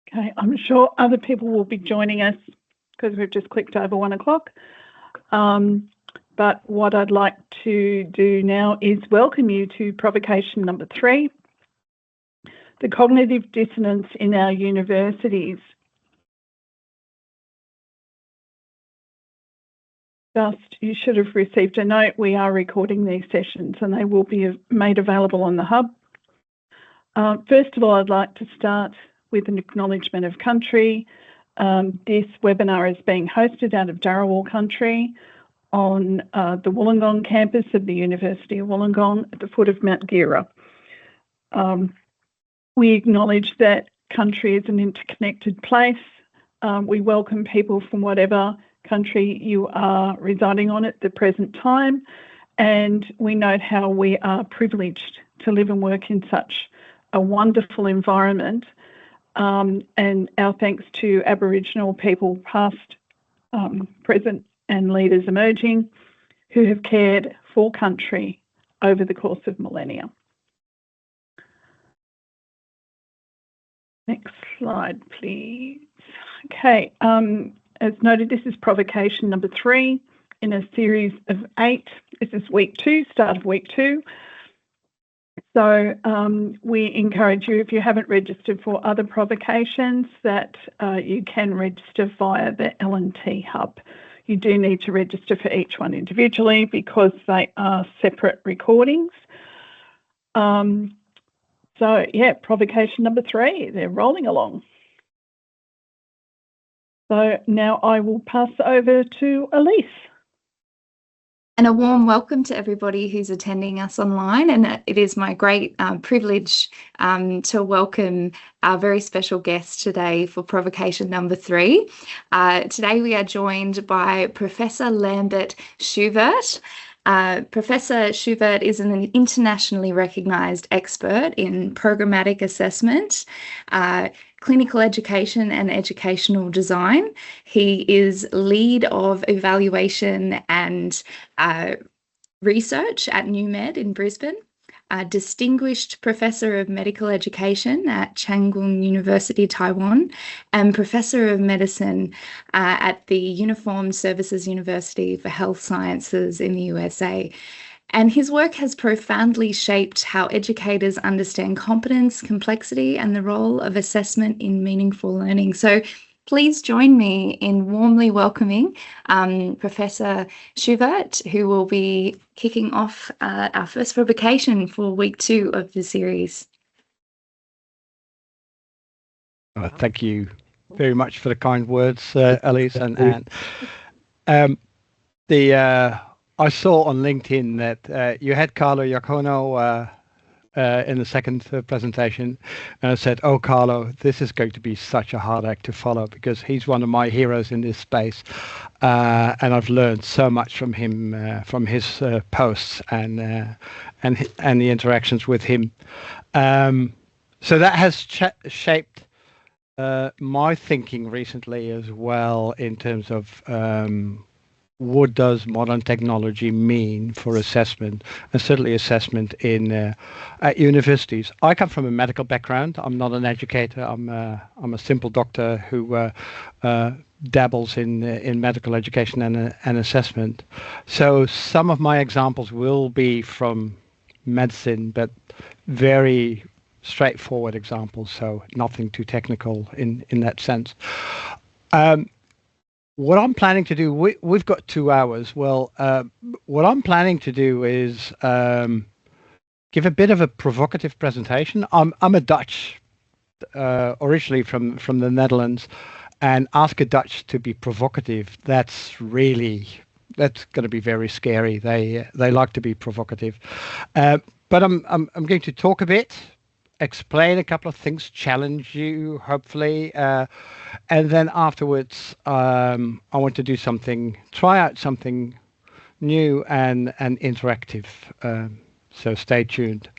Okay, I'm sure other people will be joining us because we've just clicked over 1 o'clock. But what I'd like to do now is welcome you to provocation number 3, the cognitive dissonance in our universities. You should have received a note. We are recording these sessions and they will be made available on the hub. First of all, I'd like to start with an acknowledgement of country. This webinar is being hosted out of Dharawal country on the Wollongong campus of the University of Wollongong at the foot of Mount Gira. We acknowledge that country is an interconnected place. We welcome people from whatever country you are residing on at the present time, and we note how we are privileged to live and work in such a wonderful environment, and our thanks to Aboriginal people past, present and leaders emerging who have cared for country over the course of millennia. Next slide, please. Okay, as noted, this is provocation number 3 in a series of 8. This is week 2, start of week 2. So we encourage you, if you haven't registered for other provocations, that you can register via the L&T hub. You do need to register for each one individually because they are separate recordings. So yeah, provocation number 3, they're rolling along. So now I will pass over to Elise. And a warm welcome to everybody who's attending us online. And it is my great privilege to welcome our very special guest today for provocation number 3. Today we are joined by Professor Lambert Schuwirth. Professor Schuwirth is an internationally recognised expert in programmatic assessment, clinical education and educational design. He is lead of evaluation and research at NewMed in Brisbane, a distinguished professor of medical education at Changwon University, Taiwan, and professor of medicine at the Uniformed Services University for Health Sciences in the USA. And his work has profoundly shaped how educators understand competence, complexity, and the role of assessment in meaningful learning. So please join me in warmly welcoming Professor Schuwirth, who will be kicking off our first provocation for week 2 of the series. Thank you very much for the kind words, Elise and Anne. I saw on LinkedIn that you had Carlo Iacono in the second presentation, and I said, oh, Carlo, this is going to be such a hard act to follow because he's one of my heroes in this space, and I've learned so much from him, from his posts and the interactions with him. So that has shaped my thinking recently as well in terms of what does modern technology mean for assessment, and certainly assessment in at universities. I come from a medical background. I'm not an educator. I'm a simple doctor who dabbles in medical education and assessment. So some of my examples will be from medicine, but very straightforward examples. So nothing too technical in that sense. What I'm planning to do, we've got 2 hours. Well, what I'm planning to do is give a bit of a provocative presentation. I'm a Dutch, originally from the Netherlands, and ask a Dutch to be provocative. That's going to be very scary. They like to be provocative, but I'm going to talk a bit, explain a couple of things, challenge you, hopefully, and then afterwards, I want to do try out something new and interactive. So stay tuned.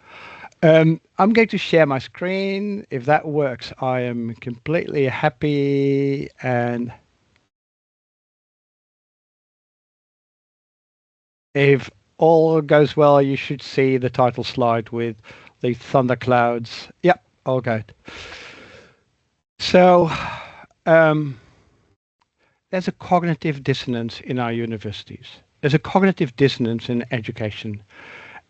I'm going to share my screen. If that works, I am completely happy. And if all goes well, you should see the title slide with the thunderclouds. Yep, all good. So there's a cognitive dissonance in our universities. There's a cognitive dissonance in education.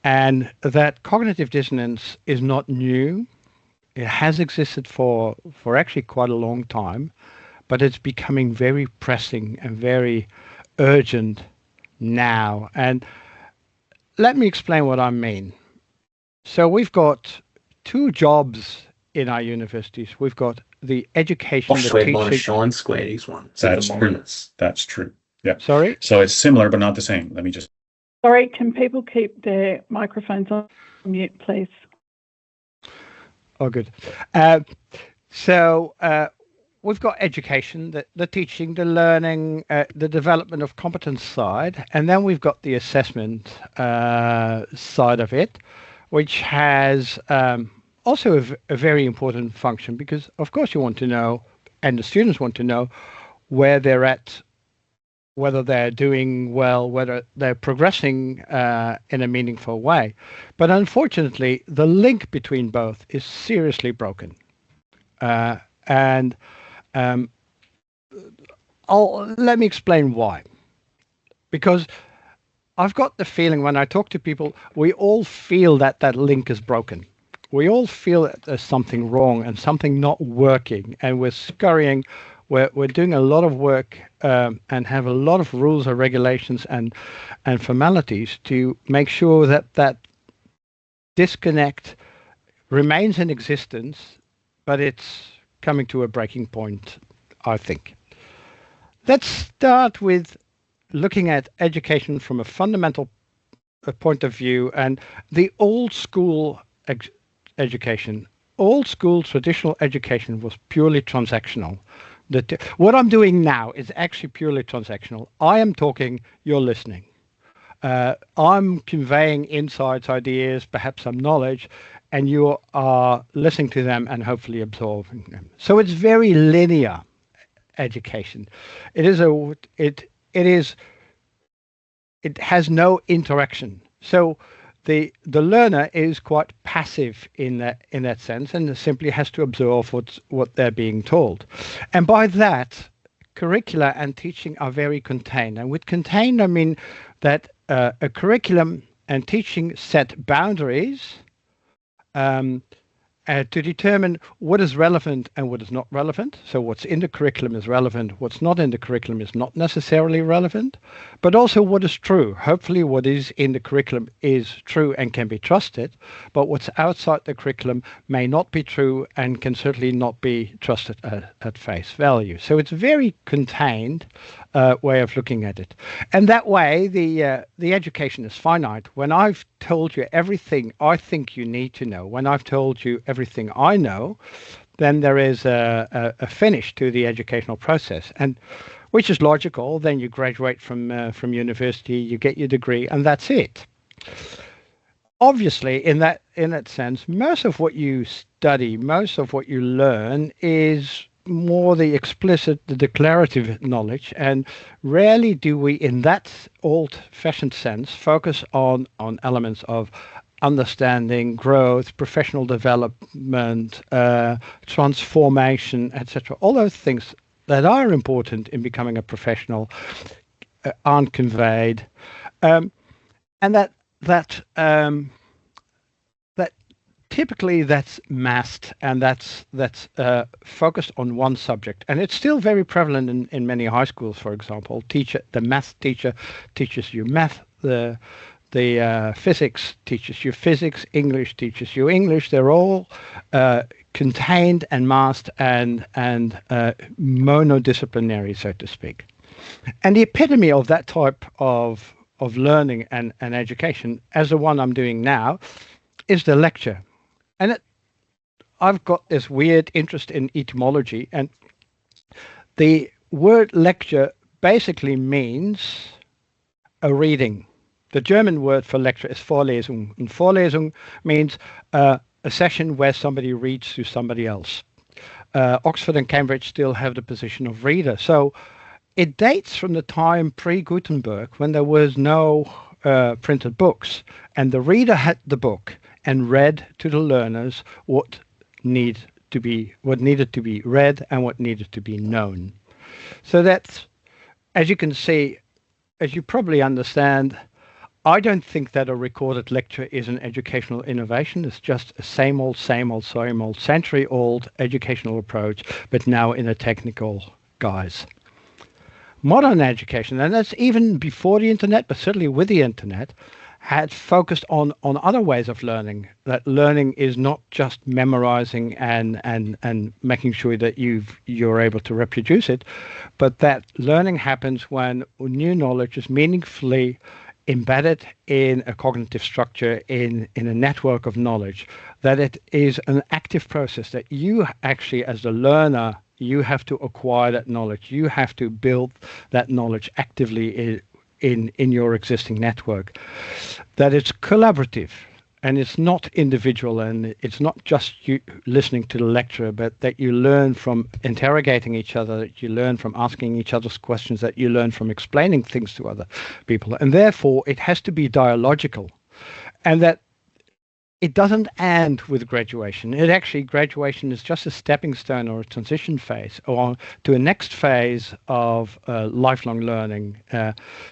And that cognitive dissonance is not new. It has existed for actually quite a long time, but it's becoming very pressing and very urgent now. And let me explain what I mean. So we've got two jobs in our universities. We've got the education, the teaching. Sean Square's one. That's true. That's true. Yeah. Sorry? So it's similar, but not the same. Let me just. Sorry, can people keep their microphones on mute, please? Oh, good. So we've got education, the teaching, the learning, the development of competence side, and then we've got the assessment side of it, which has also a very important function, because of course you want to know, and the students want to know, where they're at, whether they're doing well, whether they're progressing in a meaningful way. But unfortunately, the link between both is seriously broken. Let me explain why. Because I've got the feeling when I talk to people, we all feel that that link is broken. We all feel that there's something wrong and something not working, and we're scurrying. We're doing a lot of work and have a lot of rules and regulations and formalities to make sure that that disconnect remains in existence, but it's coming to a breaking point, I think. Let's start with looking at education from a fundamental point of view, and the old school education. Old school traditional education was purely transactional. What I'm doing now is actually purely transactional. I am talking, you're listening. I'm conveying insights, ideas, perhaps some knowledge, and you are listening to them and hopefully absorbing them. So it's very linear education. It has no interaction. So the learner is quite passive in that sense, and simply has to observe what they're being told. And by that, curricula and teaching are very contained. And with contained, I mean that a curriculum and teaching set boundaries to determine what is relevant and what is not relevant. So what's in the curriculum is relevant, what's not in the curriculum is not necessarily relevant, but also what is true. Hopefully what is in the curriculum is true and can be trusted, but what's outside the curriculum may not be true and can certainly not be trusted at face value. So it's a very contained way of looking at it. And that way, the education is finite. When I've told you everything I think you need to know, when I've told you everything I know, then there is a finish to the educational process, and which is logical. Then you graduate from university, you get your degree, and that's it. Obviously, in that sense, most of what you study, most of what you learn is more the explicit, the declarative knowledge, and rarely do we, in that old-fashioned sense, focus on elements of understanding, growth, professional development, transformation, etc. All those things that are important in becoming a professional aren't conveyed, and that typically that's masked, and that's focused on one subject, and it's still very prevalent in many high schools. For example, the math teacher teaches you math, the physics teaches you physics, English teaches you English. They're all contained and masked and monodisciplinary, so to speak. And the epitome of that type of learning and education, as the one I'm doing now, is the lecture. And I've got this weird interest in etymology, and the word lecture basically means a reading. The German word for lecture is Vorlesung, and Vorlesung means a session where somebody reads to somebody else. Oxford and Cambridge still have the position of reader. So it dates from the time pre-Gutenberg, when there was no printed books, and the reader had the book and read to the learners what need needed to be read and what needed to be known. So that's, as you can see, as you probably understand, I don't think that a recorded lecture is an educational innovation. It's just a same old, century-old educational approach, but now in a technical guise. Modern education, and that's even before the internet, but certainly with the internet, had focused on other ways of learning. That learning is not just memorizing and making sure that you're able to reproduce it, but that learning happens when new knowledge is meaningfully embedded in a cognitive structure, in a network of knowledge, that it is an active process, that you actually, as the learner, you have to acquire that knowledge. You have to build that knowledge actively in your existing network. That it's collaborative and it's not individual, and it's not just you listening to the lecturer, but that you learn from interrogating each other, that you learn from asking each other's questions, that you learn from explaining things to other people. And therefore, it has to be dialogical. And that it doesn't end with graduation. Graduation is just a stepping stone or a transition phase or to a next phase of lifelong learning.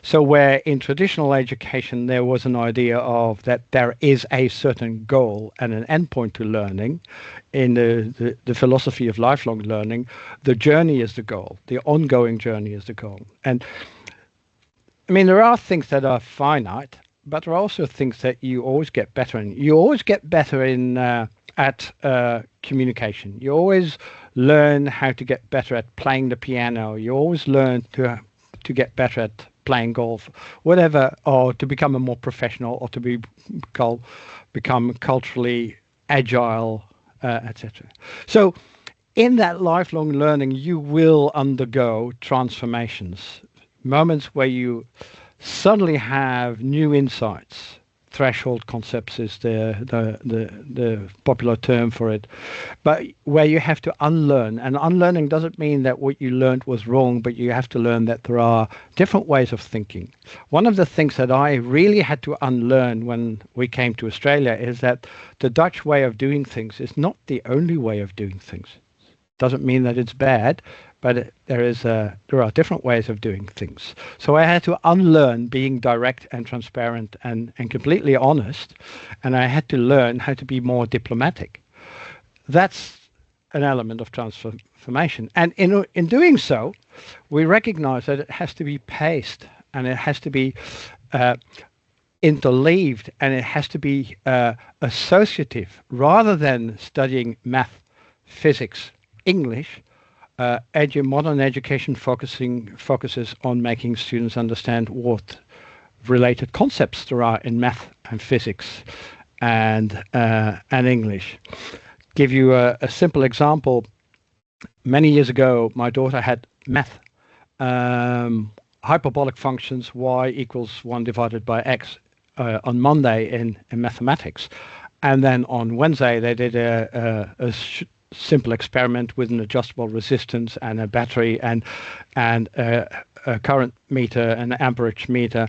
So where in traditional education, there was an idea of that there is a certain goal and an endpoint to learning. In the philosophy of lifelong learning, the journey is the goal. The ongoing journey is the goal. And I mean, there are things that are finite, but there are also things that you always get better in. You always get better in at communication. You always learn how to get better at playing the piano. You always learn to get better at playing golf, whatever, or to become a more professional, or to become culturally agile, etc. So in that lifelong learning, you will undergo transformations, moments where you suddenly have new insights. Threshold concepts is the popular term for it, but where you have to unlearn. And unlearning doesn't mean that what you learned was wrong, but you have to learn that there are different ways of thinking. One of the things that I really had to unlearn when we came to Australia is that the Dutch way of doing things is not the only way of doing things. Doesn't mean that it's bad, but there are different ways of doing things. So I had to unlearn being direct and transparent and completely honest, and I had to learn how to be more diplomatic. That's an element of transformation. And in doing so, we recognize that it has to be paced, and it has to be interleaved, and it has to be associative, rather than studying math, physics, English. Modern education focuses on making students understand what related concepts there are in math and physics and English. Give you a simple example. Many years ago, my daughter had math, hyperbolic functions, y equals 1 divided by x on Monday in mathematics. And then on Wednesday, they did a simple experiment with an adjustable resistance and a battery and a current meter, an amperage meter,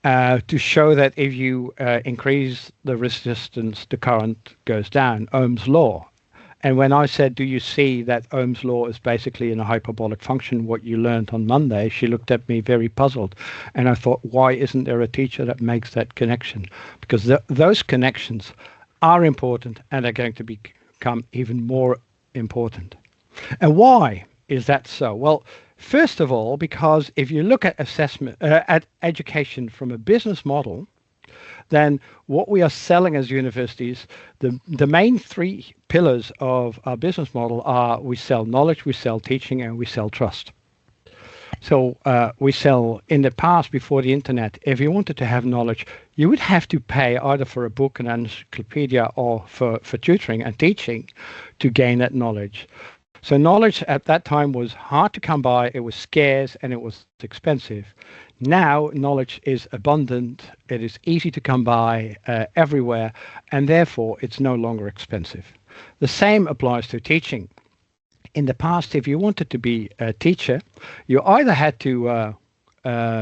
to show that if you increase the resistance, the current goes down, Ohm's law. And when I said, do you see that Ohm's law is basically in a hyperbolic function, what you learned on Monday, she looked at me very puzzled. And I thought, why isn't there a teacher that makes that connection? Because those connections are important and are going to become even more important. And why is that so? Well, first of all, because if you look at at education from a business model, then what we are selling as universities, the main 3 pillars of our business model are: we sell knowledge, we sell teaching, and we sell trust. So we sell, in the past, before the internet, if you wanted to have knowledge, you would have to pay either for a book, an encyclopedia, or for tutoring and teaching to gain that knowledge. So knowledge at that time was hard to come by, it was scarce, and it was expensive. Now knowledge is abundant, it is easy to come by everywhere, and therefore it's no longer expensive. The same applies to teaching. In the past, if you wanted to be a teacher, you either had to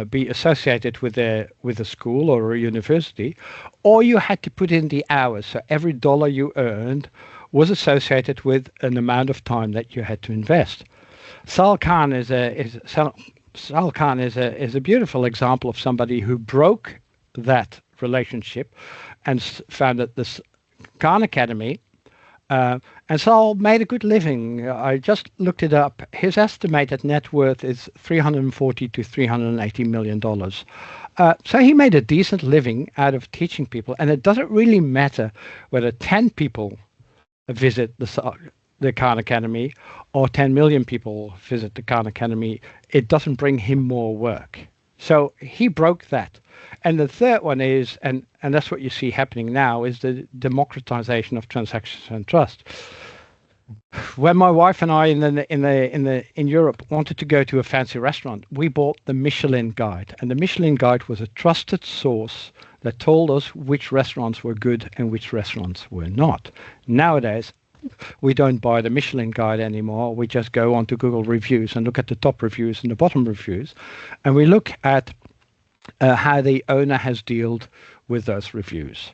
be associated with a school or a university, or you had to put in the hours. So every dollar you earned was associated with an amount of time that you had to invest. Sal Khan is a beautiful example of somebody who broke that relationship and founded this Khan Academy. And Sal made a good living. I just looked it up. His estimated net worth is $340 to $380 million. So he made a decent living out of teaching people. And it doesn't really matter whether 10 people visit the Khan Academy or 10 million people visit the Khan Academy. It doesn't bring him more work. So he broke that. And the third one is, and that's what you see happening now, is the democratization of transactions and trust. When my wife and I in Europe wanted to go to a fancy restaurant, we bought the Michelin Guide, and the Michelin Guide was a trusted source that told us which restaurants were good and which restaurants were not. Nowadays, we don't buy the Michelin Guide anymore. We just go onto Google reviews and look at the top reviews and the bottom reviews, and we look at how the owner has dealt with those reviews.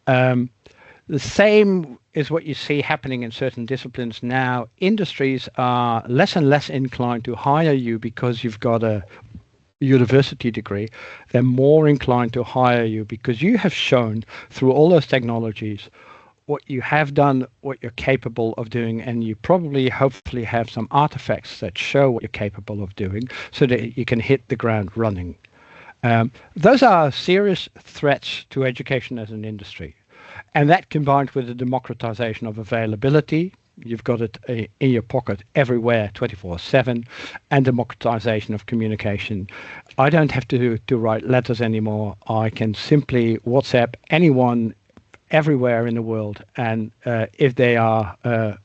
The same is what you see happening in certain disciplines now. Industries are less and less inclined to hire you because you've got a university degree. They're more inclined to hire you because you have shown through all those technologies what you have done, what you're capable of doing, and you probably, hopefully, have some artifacts that show what you're capable of doing so that you can hit the ground running. Those are serious threats to education as an industry. And that combined with the democratization of availability, you've got it in your pocket everywhere, 24/7, and democratization of communication. I don't have to write letters anymore. I can simply WhatsApp anyone everywhere in the world, and if they are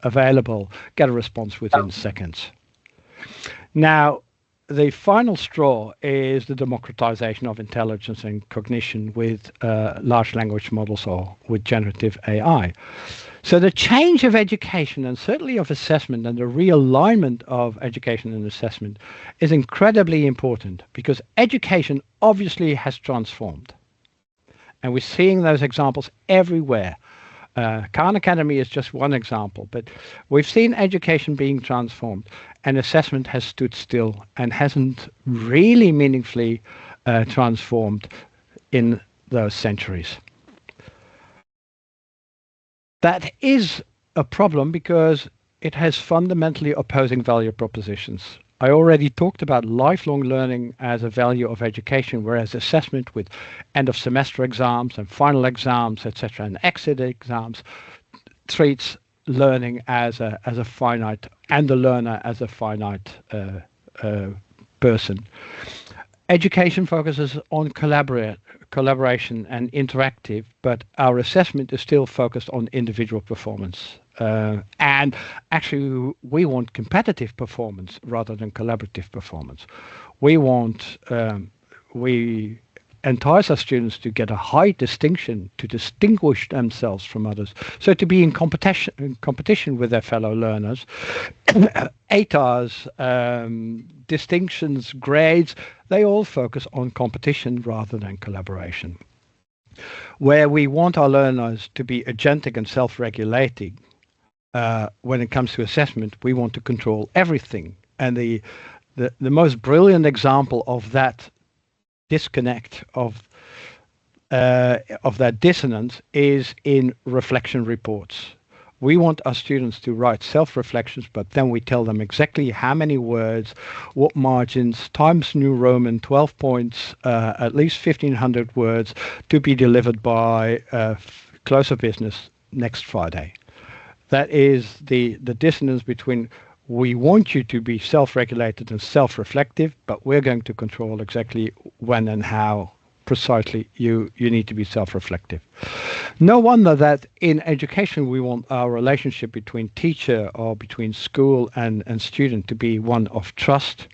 available, get a response within seconds. Now, the final straw is the democratization of intelligence and cognition with large language models or with generative AI. So the change of education and certainly of assessment and the realignment of education and assessment is incredibly important because education obviously has transformed. And we're seeing those examples everywhere. Khan Academy is just one example, but we've seen education being transformed and assessment has stood still and hasn't really meaningfully transformed in those centuries. That is a problem because it has fundamentally opposing value propositions. I already talked about lifelong learning as a value of education, whereas assessment with end of semester exams and final exams, etc., and exit exams treats learning as a finite and the learner as a finite person. Education focuses on collaboration and interactive, but our assessment is still focused on individual performance. And actually, we want competitive performance rather than collaborative performance. We entice our students to get a high distinction, to distinguish themselves from others. So to be in competition with their fellow learners, ATARs, distinctions, grades, they all focus on competition rather than collaboration. Where we want our learners to be agentic and self-regulating, when it comes to assessment, we want to control everything. And the most brilliant example of that disconnect, of that dissonance, is in reflection reports. We want our students to write self-reflections, but then we tell them exactly how many words, what margins, Times New Roman, 12 points, at least 1,500 words to be delivered by close of business next Friday. That is the dissonance between we want you to be self-regulated and self-reflective, but we're going to control exactly when and how precisely you need to be self-reflective. No wonder that in education we want our relationship between teacher or between school and student to be one of trust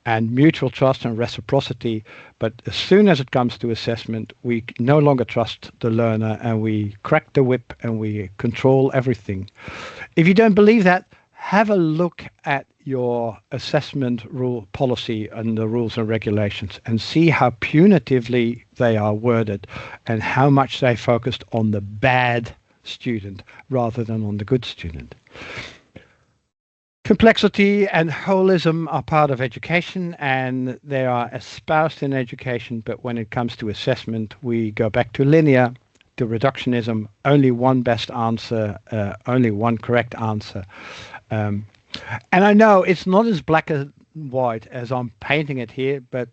and mutual trust and reciprocity. But as soon as it comes to assessment, we no longer trust the learner and we crack the whip and we control everything. If you don't believe that, have a look at your assessment rule policy and the rules and regulations and see how punitively they are worded and how much they focused on the bad student rather than on the good student. Complexity and holism are part of education, and they are espoused in education, but when it comes to assessment, we go back to linear, to reductionism, only one best answer, only one correct answer. And I know it's not as black and white as I'm painting it here, but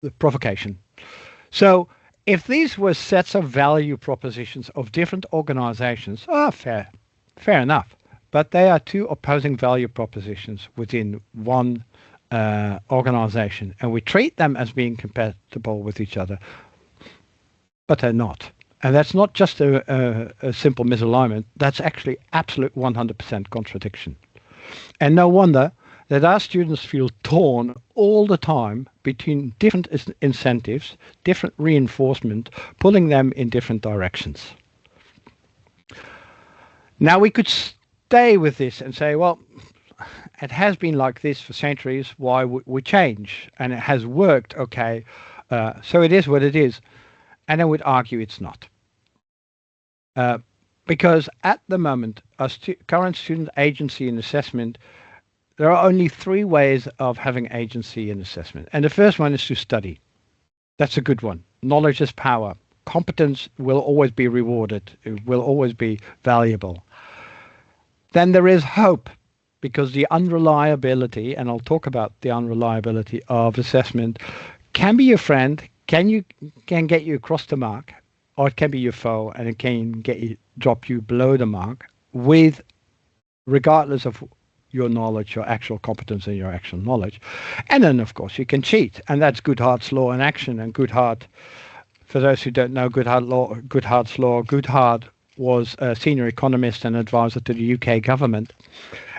the provocation. So if these were sets of value propositions of different organizations, fair enough. But they are two opposing value propositions within one organization, and we treat them as being compatible with each other, but they're not. And that's not just a simple misalignment, that's actually absolute 100% contradiction. And no wonder that our students feel torn all the time between different incentives, different reinforcement, pulling them in different directions. Now we could stay with this and say, well, it has been like this for centuries, why would we change? And it has worked, okay, so it is what it is. And I would argue it's not. Because at the moment, our current student agency in assessment, there are only three ways of having agency in assessment. And the first one is to study. That's a good one. Knowledge is power. Competence will always be rewarded. It will always be valuable. Then there is hope, because the unreliability, and I'll talk about the unreliability of assessment, can be your friend, can get you across the mark, or it can be your foe, and it can drop you below the mark, regardless of your knowledge, your actual competence, and your actual knowledge. And then, of course, you can cheat, and that's Goodhart's law in action. And Goodhart, for those who don't know Goodhart's law, Goodhart was a senior economist and advisor to the UK government.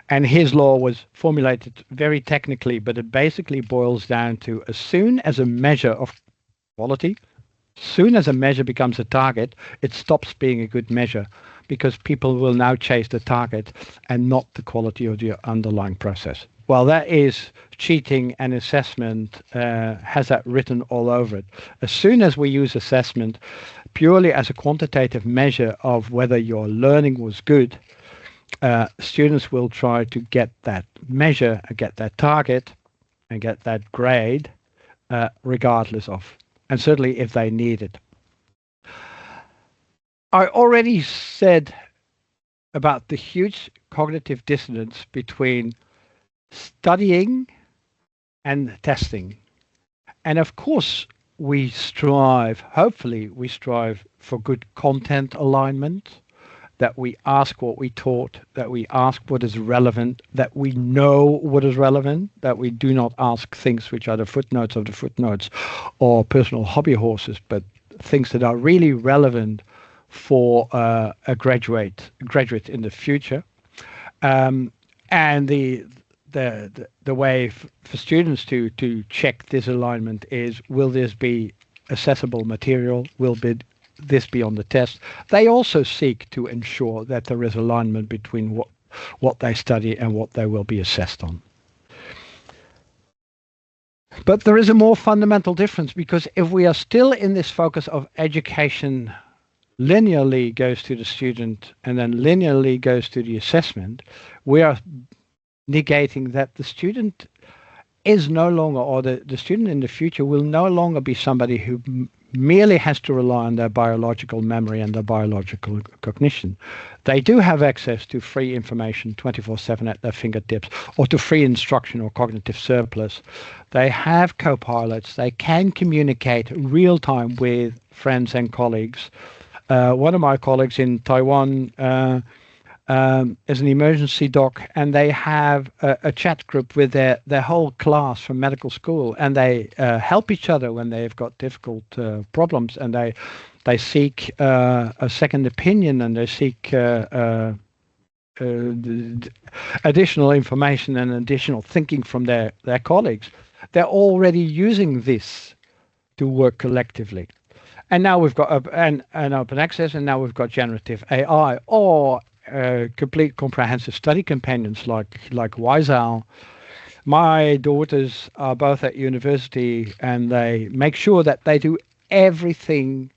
And his law was formulated very technically, but it basically boils down to, as soon as a measure of quality, soon as a measure becomes a target, it stops being a good measure, because people will now chase the target and not the quality of the underlying process. Well, that is cheating, and assessment has that written all over it. As soon as we use assessment purely as a quantitative measure of whether your learning was good, students will try to get that measure, get that target, and get that grade, regardless of, and certainly if they need it. I already said about the huge cognitive dissonance between studying and testing. And of course, hopefully we strive for good content alignment, that we ask what we taught, that we ask what is relevant, that we know what is relevant, that we do not ask things which are the footnotes of the footnotes or personal hobby horses, but things that are really relevant for a graduate in the future. And the way for students to check this alignment is, will this be accessible material? Will this be on the test? They also seek to ensure that there is alignment between what they study and what they will be assessed on. But there is a more fundamental difference, because if we are still in this focus of education linearly goes to the student and then linearly goes to the assessment, we are negating that the student is no longer, or the student in the future will no longer be somebody who merely has to rely on their biological memory and their biological cognition. They do have access to free information 24/7 at their fingertips, or to free instruction or cognitive surplus. They have co-pilots. They can communicate real time with friends and colleagues. One of my colleagues in Taiwan is an emergency doc, and they have a chat group with their whole class from medical school, and they help each other when they've got difficult problems, and they seek a second opinion, and they seek additional information and additional thinking from their colleagues. They're already using this to work collectively. And now we've got an open access, and now we've got generative AI, or complete comprehensive study companions like Wiseowl. My daughters are both at university, and they make sure that they do everything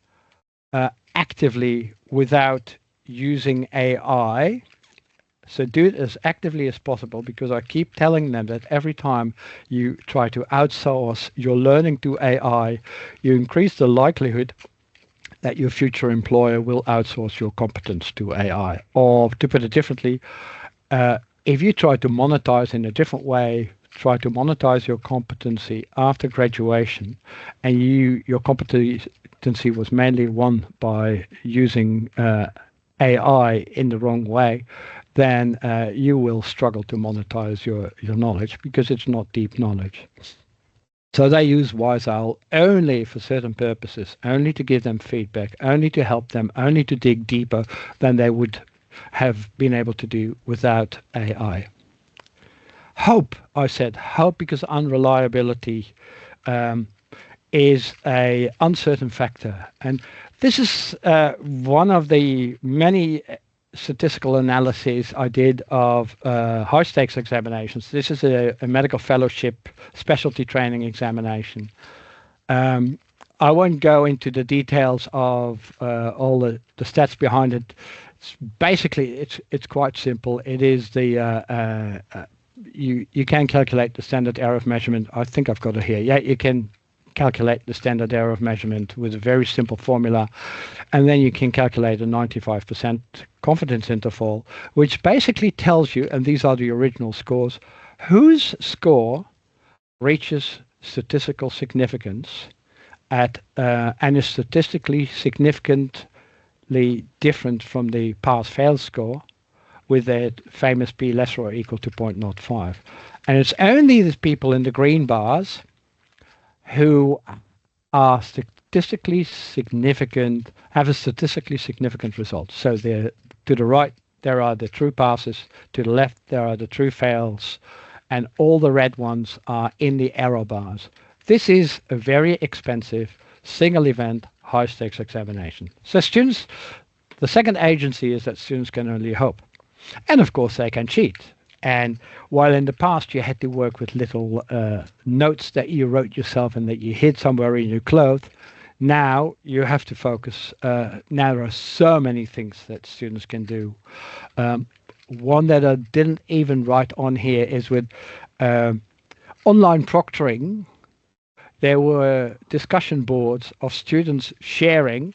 actively without using AI. So do it as actively as possible, because I keep telling them that every time you try to outsource your learning to AI, you increase the likelihood that your future employer will outsource your competence to AI. Or to put it differently, if you try to monetize in a different way, try to monetize your competency after graduation, and your competency was mainly won by using AI in the wrong way, then you will struggle to monetize your knowledge, because it's not deep knowledge. So they use WiseOwl only for certain purposes, only to give them feedback, only to help them, only to dig deeper than they would have been able to do without AI. Hope, I said hope, because unreliability is a uncertain factor. And this is one of the many statistical analyses I did of high stakes examinations. This is a medical fellowship specialty training examination. I won't go into the details of all the stats behind it. Basically, it's quite simple. It is the you can calculate the standard error of measurement. I think I've got it here. Yeah, you can calculate the standard error of measurement with a very simple formula, and then you can calculate a 95% confidence interval, which basically tells you, and these are the original scores, whose score reaches statistical significance at and is statistically significantly different from the pass-fail score, with a famous p lesser or equal to 0.05. And it's only the people in the green bars who are statistically significant, have a statistically significant result. So to the right, there are the true passes. To the left, there are the true fails. And all the red ones are in the error bars. This is a very expensive, single event, high stakes examination. So students, the second agency is that students can only hope. And of course, they can cheat. And while in the past you had to work with little notes that you wrote yourself and that you hid somewhere in your clothes, now you have to focus. Now there are so many things that students can do. One that I didn't even write on here is with online proctoring. There were discussion boards of students sharing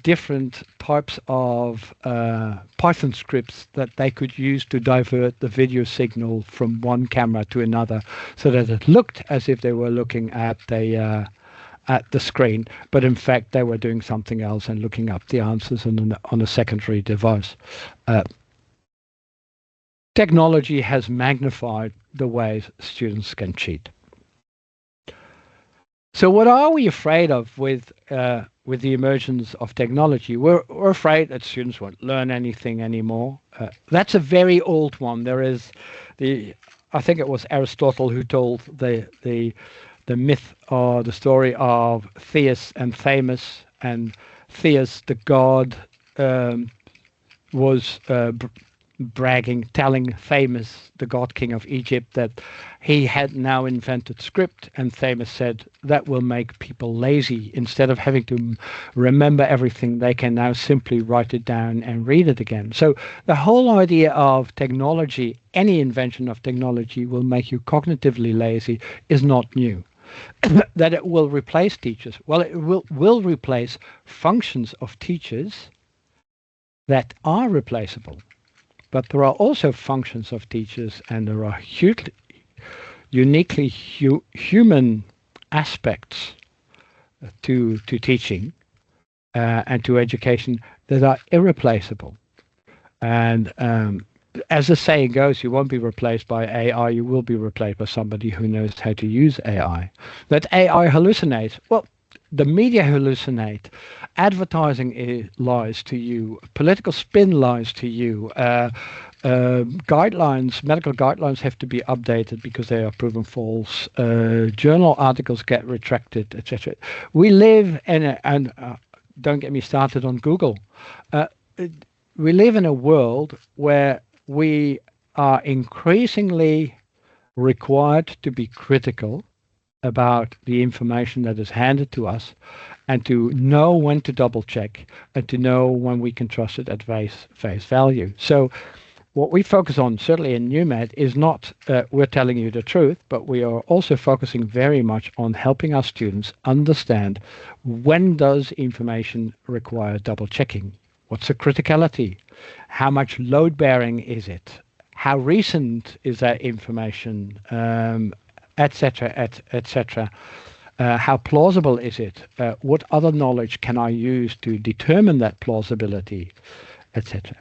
different types of Python scripts that they could use to divert the video signal from one camera to another, so that it looked as if they were looking at the screen, but in fact they were doing something else and looking up the answers on a secondary device. Technology has magnified the ways students can cheat. So what are we afraid of with the emergence of technology? We're afraid that students won't learn anything anymore. That's a very old one. There is I think it was Aristotle who told the myth or the story of Theus and Themis. And Theus, the god, was bragging, telling Themis, the god king of Egypt, that he had now invented script, and Themis said that will make people lazy. Instead of having to remember everything, they can now simply write it down and read it again. So the whole idea of technology, any invention of technology, will make you cognitively lazy is not new. That it will replace teachers. Well, it will replace functions of teachers that are replaceable. But there are also functions of teachers, and there are uniquely human aspects to teaching and to education that are irreplaceable. And as the saying goes, you won't be replaced by AI, you will be replaced by somebody who knows how to use AI. That AI hallucinates. Well, the media hallucinate. Advertising lies to you. Political spin lies to you. Guidelines, medical guidelines have to be updated because they are proven false. Journal articles get retracted, etc. We live in and don't get me started on Google. We live in a world where we are increasingly required to be critical about the information that is handed to us, and to know when to double check, and to know when we can trust it at face value. So what we focus on, certainly in NewMed, is not we're telling you the truth, but we are also focusing very much on helping our students understand when does information require double checking. What's the criticality? How much load bearing is it? How recent is that information? Etc. etc. How plausible is it? What other knowledge can I use to determine that plausibility, etc.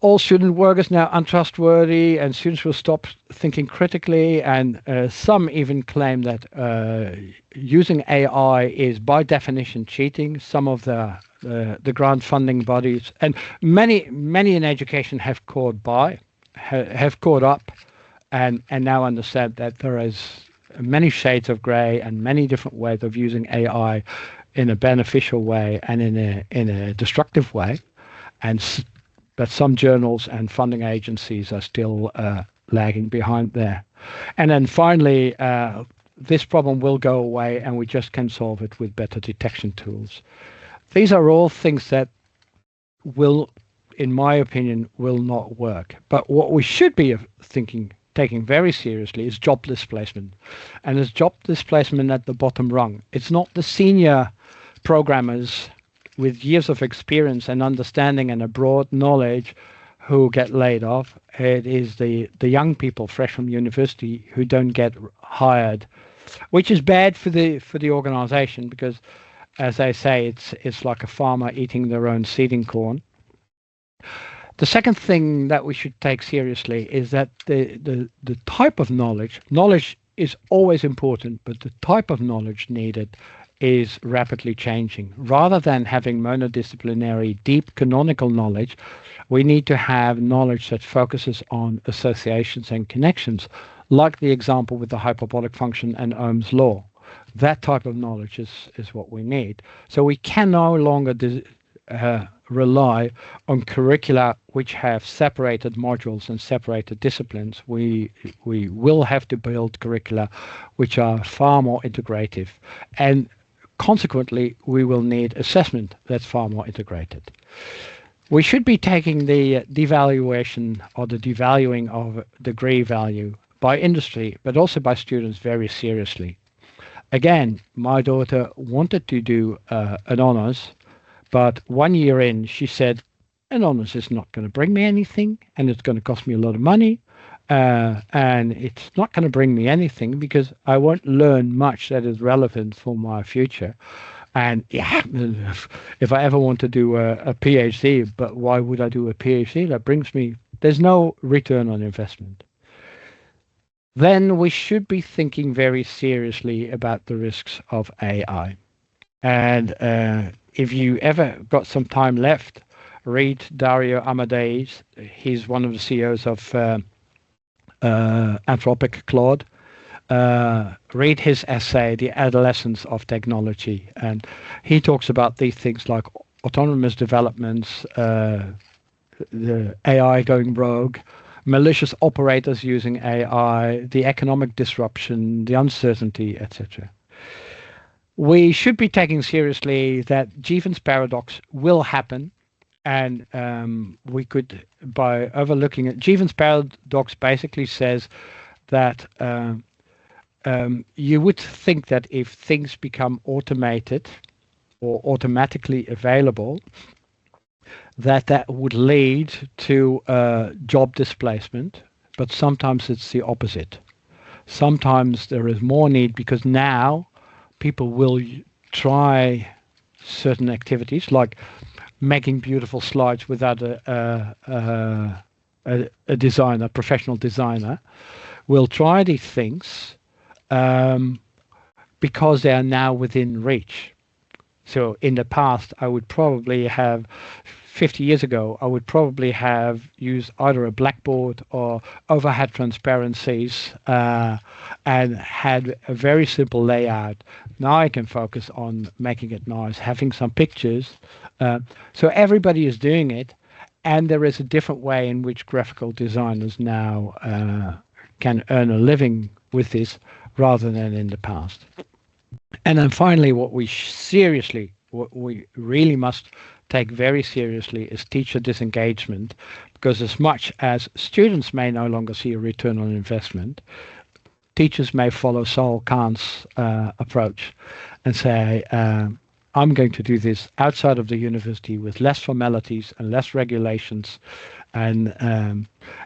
All student work is now untrustworthy, and students will stop thinking critically, and some even claim that using AI is by definition cheating. Some of the grant funding bodies and many in education have caught up and now understand that there is many shades of grey and many different ways of using AI in a beneficial way and in a destructive way, and that some journals and funding agencies are still lagging behind there. And then finally, this problem will go away, and we just can solve it with better detection tools. These are all things that will, in my opinion, will not work. But what we should be taking very seriously is job displacement. And it's job displacement at the bottom rung. It's not the senior programmers with years of experience and understanding and a broad knowledge who get laid off. It is the young people fresh from university who don't get hired, which is bad for the organization, because, as they say, it's like a farmer eating their own seeding corn. The second thing that we should take seriously is that the type of knowledge is always important, but the type of knowledge needed is rapidly changing. Rather than having monodisciplinary, deep canonical knowledge, we need to have knowledge that focuses on associations and connections, like the example with the hyperbolic function and Ohm's law. That type of knowledge is what we need. So we can no longer rely on curricula which have separated modules and separated disciplines. We will have to build curricula which are far more integrative, and consequently we will need assessment that's far more integrated. We should be taking the devaluation or the devaluing of degree value by industry, but also by students, very seriously. Again, my daughter wanted to do an honours, but 1 year in, she said, an honours is not going to bring me anything, and it's going to cost me a lot of money, and it's not going to bring me anything because I won't learn much that is relevant for my future. And yeah, if I ever want to do a PhD, but why would I do a PhD? That brings me, there's no return on investment. Then we should be thinking very seriously about the risks of AI. And if you ever got some time left, read Dario Amadeus. He's one of the CEOs of Anthropic Claude. Read his essay, The Adolescence of Technology. And he talks about these things like autonomous developments, the AI going rogue, malicious operators using AI, the economic disruption, the uncertainty, etc. We should be taking seriously that Jevons paradox will happen, and we could, by overlooking it, Jevons paradox basically says that you would think that if things become automated or automatically available, that would lead to job displacement, but sometimes it's the opposite. Sometimes there is more need because now people will try certain activities like making beautiful slides without a designer, professional designer, will try these things because they are now within reach. So in the past, I would probably have, 50 years ago, I would probably have used either a blackboard or overhead transparencies and had a very simple layout. Now I can focus on making it nice, having some pictures. So everybody is doing it, and there is a different way in which graphical designers now can earn a living with this, rather than in the past. And then finally, what we really must take very seriously is teacher disengagement, because as much as students may no longer see a return on investment, teachers may follow Saul Kahn's approach and say, I'm going to do this outside of the university with less formalities and less regulations, and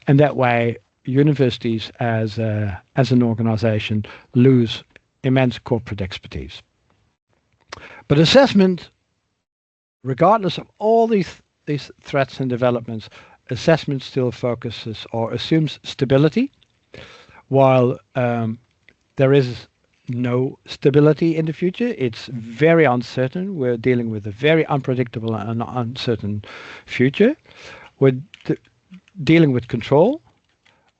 that way universities as an organization lose immense corporate expertise. But assessment, regardless of all these threats and developments, assessment still focuses or assumes stability, while there is no stability in the future. It's very uncertain. We're dealing with a very unpredictable and uncertain future. We're dealing with control,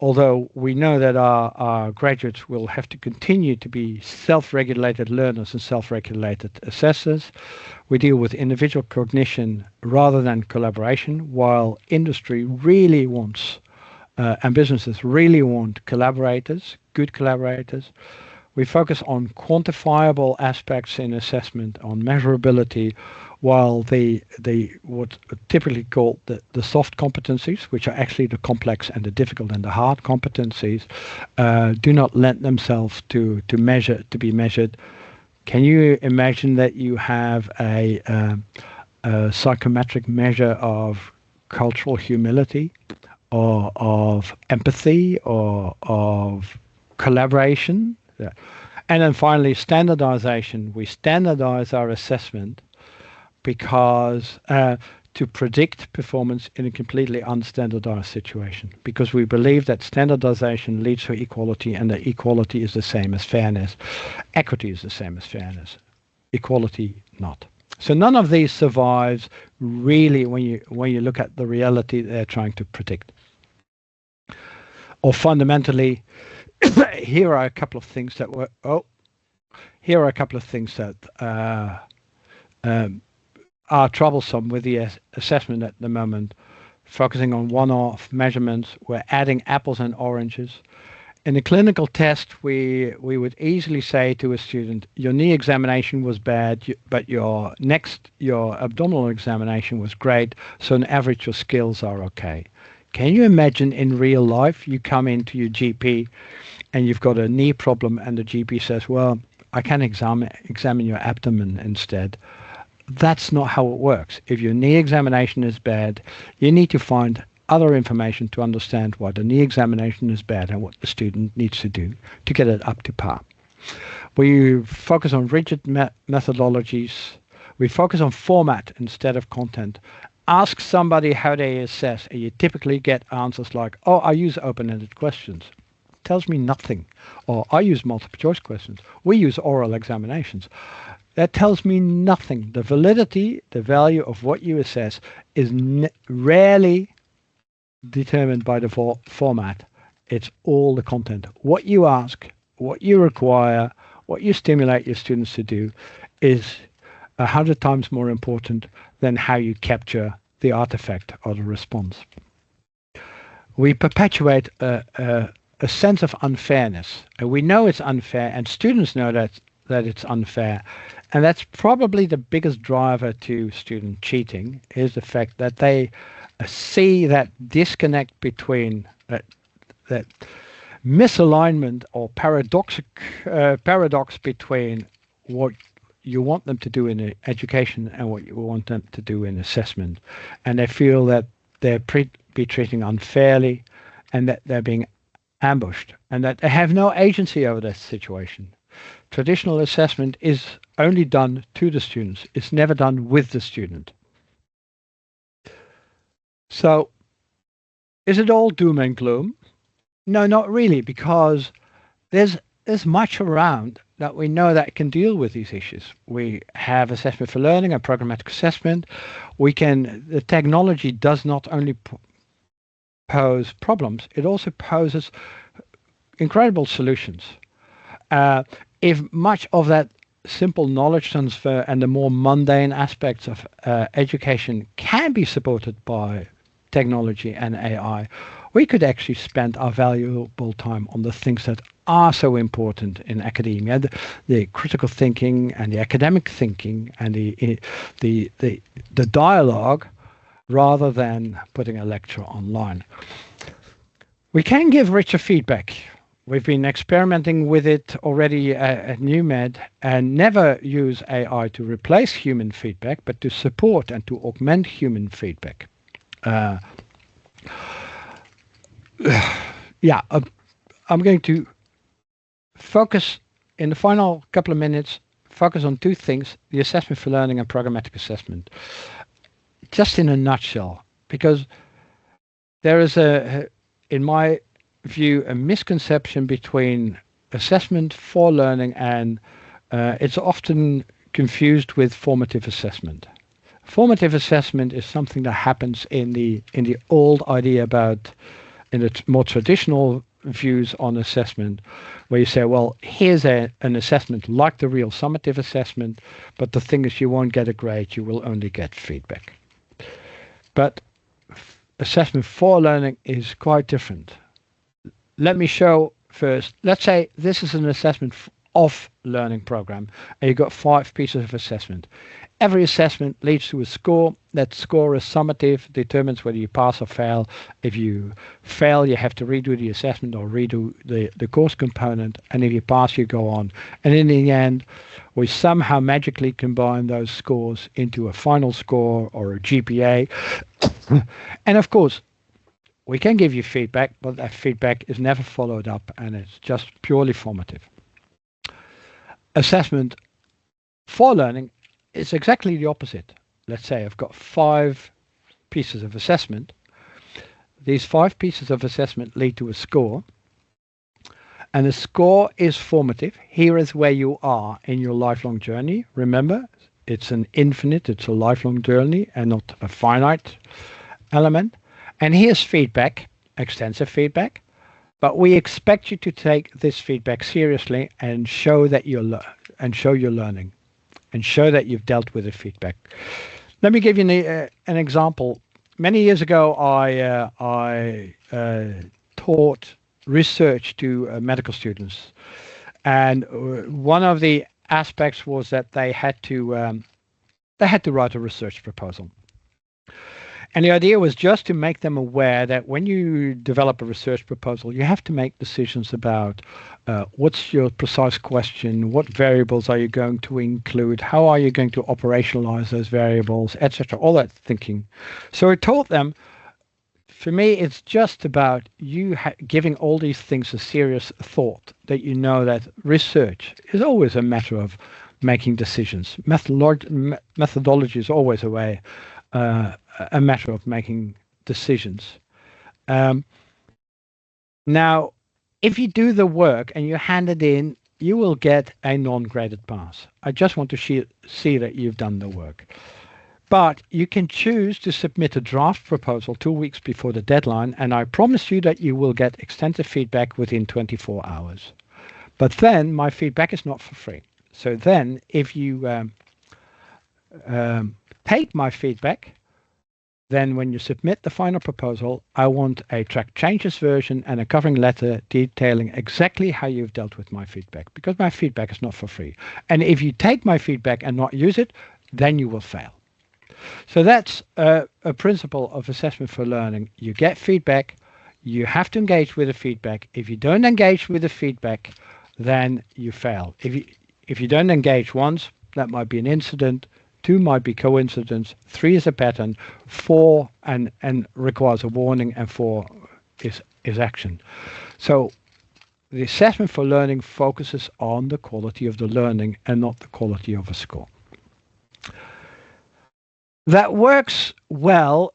although we know that our graduates will have to continue to be self-regulated learners and self-regulated assessors. We deal with individual cognition rather than collaboration, while industry really wants and businesses really want collaborators, good collaborators. We focus on quantifiable aspects in assessment, on measurability, while the what are typically called the soft competencies, which are actually the complex and the difficult and the hard competencies, do not lend themselves to be measured. Can you imagine that you have a psychometric measure of cultural humility, or of empathy, or of collaboration? Yeah. And then finally, standardization. We standardize our assessment because to predict performance in a completely unstandardized situation, because we believe that standardization leads to equality, and that equality is the same as fairness. Equity is the same as fairness. Equality not. So none of these survives really when you look at the reality they're trying to predict. Or fundamentally, here are a couple of things that are troublesome with the assessment at the moment. Focusing on one-off measurements, we're adding apples and oranges. In a clinical test, we would easily say to a student, your knee examination was bad, but your abdominal examination was great, so on average your skills are okay. Can you imagine in real life, you come into your GP and you've got a knee problem, and the GP says, well, I can examine your abdomen instead. That's not how it works. If your knee examination is bad, you need to find other information to understand why the knee examination is bad and what the student needs to do to get it up to par. We focus on rigid methodologies. We focus on format instead of content. Ask somebody how they assess, and you typically get answers like, oh, I use open-ended questions. Tells me nothing. Or I use multiple choice questions. We use oral examinations. That tells me nothing. The validity, the value of what you assess is rarely determined by the format. It's all the content. What you ask, what you require, what you stimulate your students to do is 100 times more important than how you capture the artifact or the response. We perpetuate a sense of unfairness. And we know it's unfair, and students know that it's unfair. And that's probably the biggest driver to student cheating, is the fact that they see that disconnect between that misalignment or paradox between what you want them to do in education and what you want them to do in assessment. And they feel that they're be treating unfairly, and that they're being ambushed, and that they have no agency over that situation. Traditional assessment is only done to the students. It's never done with the student. So is it all doom and gloom? No, not really, because there's much around that we know that can deal with these issues. We have assessment for learning and programmatic assessment. The technology does not only pose problems, it also poses incredible solutions. If much of that simple knowledge transfer and the more mundane aspects of education can be supported by technology and AI, we could actually spend our valuable time on the things that are so important in academia, the critical thinking and the academic thinking and the dialogue, rather than putting a lecture online. We can give richer feedback. We've been experimenting with it already at NewMed, and never use AI to replace human feedback, but to support and to augment human feedback. I'm going to focus in the final couple of minutes, focus on two things: the assessment for learning and programmatic assessment. Just in a nutshell, because there is in my view, a misconception between assessment for learning and it's often confused with formative assessment. Formative assessment is something that happens in the old idea about, in the more traditional views on assessment, where you say, well, here's an assessment like the real summative assessment, but the thing is you won't get a grade, you will only get feedback. But assessment for learning is quite different. Let me show first. Let's say this is an assessment of learning program, and you've got 5 pieces of assessment. Every assessment leads to a score. That score is summative, determines whether you pass or fail. If you fail, you have to redo the assessment or redo the course component, and if you pass, you go on. And in the end, we somehow magically combine those scores into a final score or a GPA. And of course, we can give you feedback, but that feedback is never followed up, and it's just purely formative. Assessment for learning is exactly the opposite. Let's say I've got 5 pieces of assessment. These 5 pieces of assessment lead to a score, and the score is formative. Here is where you are in your lifelong journey. Remember, it's an infinite, it's a lifelong journey and not a finite element. And here's feedback, extensive feedback, but we expect you to take this feedback seriously and show that you're learning, and show that you've dealt with the feedback. Let me give you an example. Many years ago, I taught research to medical students, and one of the aspects was that they had to write a research proposal. And the idea was just to make them aware that when you develop a research proposal, you have to make decisions about what's your precise question, what variables are you going to include, how are you going to operationalize those variables, etc. All that thinking. So I taught them, for me, it's just about you giving all these things a serious thought, that you know that research is always a matter of making decisions. Methodology is always a matter of making decisions. Now, if you do the work and you hand it in, you will get a non-graded pass. I just want to see that you've done the work. But you can choose to submit a draft proposal 2 weeks before the deadline, and I promise you that you will get extensive feedback within 24 hours. But then my feedback is not for free. So then if you take my feedback, then when you submit the final proposal, I want a track changes version and a covering letter detailing exactly how you've dealt with my feedback, because my feedback is not for free. And if you take my feedback and not use it, then you will fail. So that's a principle of assessment for learning. You get feedback, you have to engage with the feedback. If you don't engage with the feedback, then you fail. If you don't engage once, that might be an incident. 2 might be coincidence, 3 is a pattern, 4 and requires a warning, and 4 is action. So the assessment for learning focuses on the quality of the learning and not the quality of a score. That works well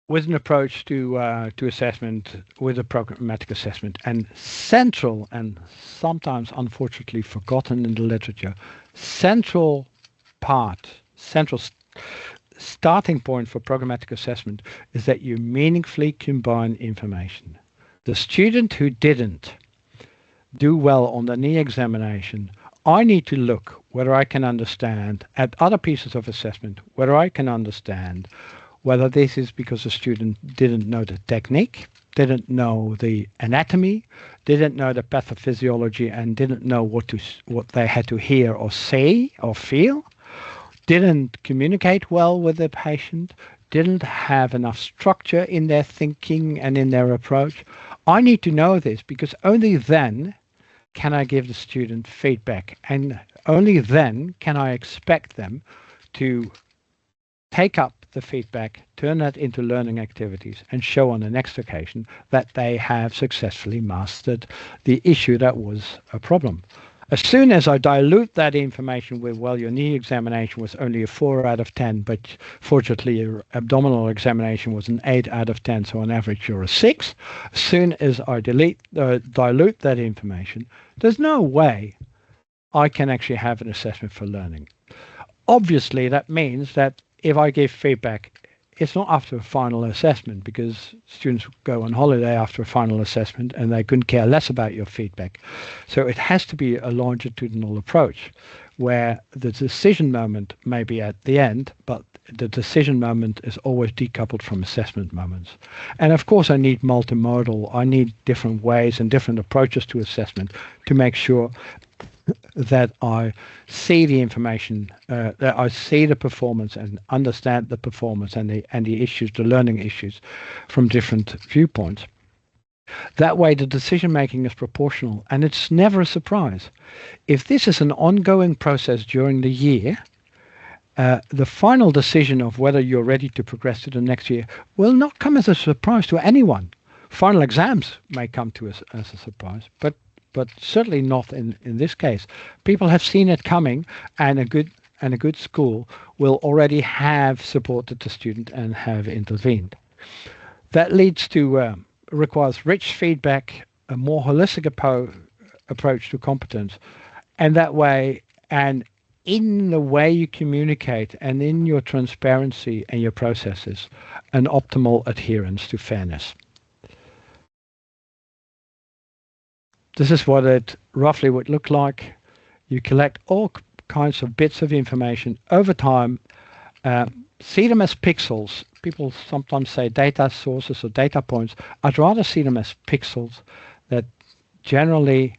with an approach to assessment, with a programmatic assessment, and central, and sometimes unfortunately forgotten in the literature, central starting point for programmatic assessment is that you meaningfully combine information. The student who didn't do well on the knee examination, I need to look whether I can understand at other pieces of assessment, whether I can understand whether this is because the student didn't know the technique didn't know the anatomy, didn't know the pathophysiology, and didn't know what they had to hear or say or feel, didn't communicate well with the patient, didn't have enough structure in their thinking and in their approach. I need to know this, because only then can I give the student feedback, and only then can I expect them to take up the feedback, turn that into learning activities, and show on the next occasion that they have successfully mastered the issue that was a problem. As soon as I dilute that information with, well, your knee examination was only a 4 out of 10, but fortunately your abdominal examination was an 8 out of 10, so on average you're a 6. As soon as I dilute that information, there's no way I can actually have an assessment for learning. Obviously, that means that if I give feedback, it's not after a final assessment, because students go on holiday after a final assessment and they couldn't care less about your feedback. So it has to be a longitudinal approach where the decision moment may be at the end, but the decision moment is always decoupled from assessment moments. And of course, I need multimodal. I need different ways and different approaches to assessment to make sure that I see the information, that I see the performance and understand the performance and the issues, the learning issues, from different viewpoints. That way, the decision making is proportional, and it's never a surprise. If this is an ongoing process during the year, the final decision of whether you're ready to progress to the next year will not come as a surprise to anyone. Final exams may come to us as a surprise, but certainly not in this case. People have seen it coming, and a good school will already have supported the student and have intervened. That leads to requires rich feedback, a more holistic approach to competence, and that way, and in the way you communicate and in your transparency and your processes, an optimal adherence to fairness. This is what it roughly would look like. You collect all kinds of bits of information over time, see them as pixels. People sometimes say data sources or data points. I'd rather see them as pixels that generally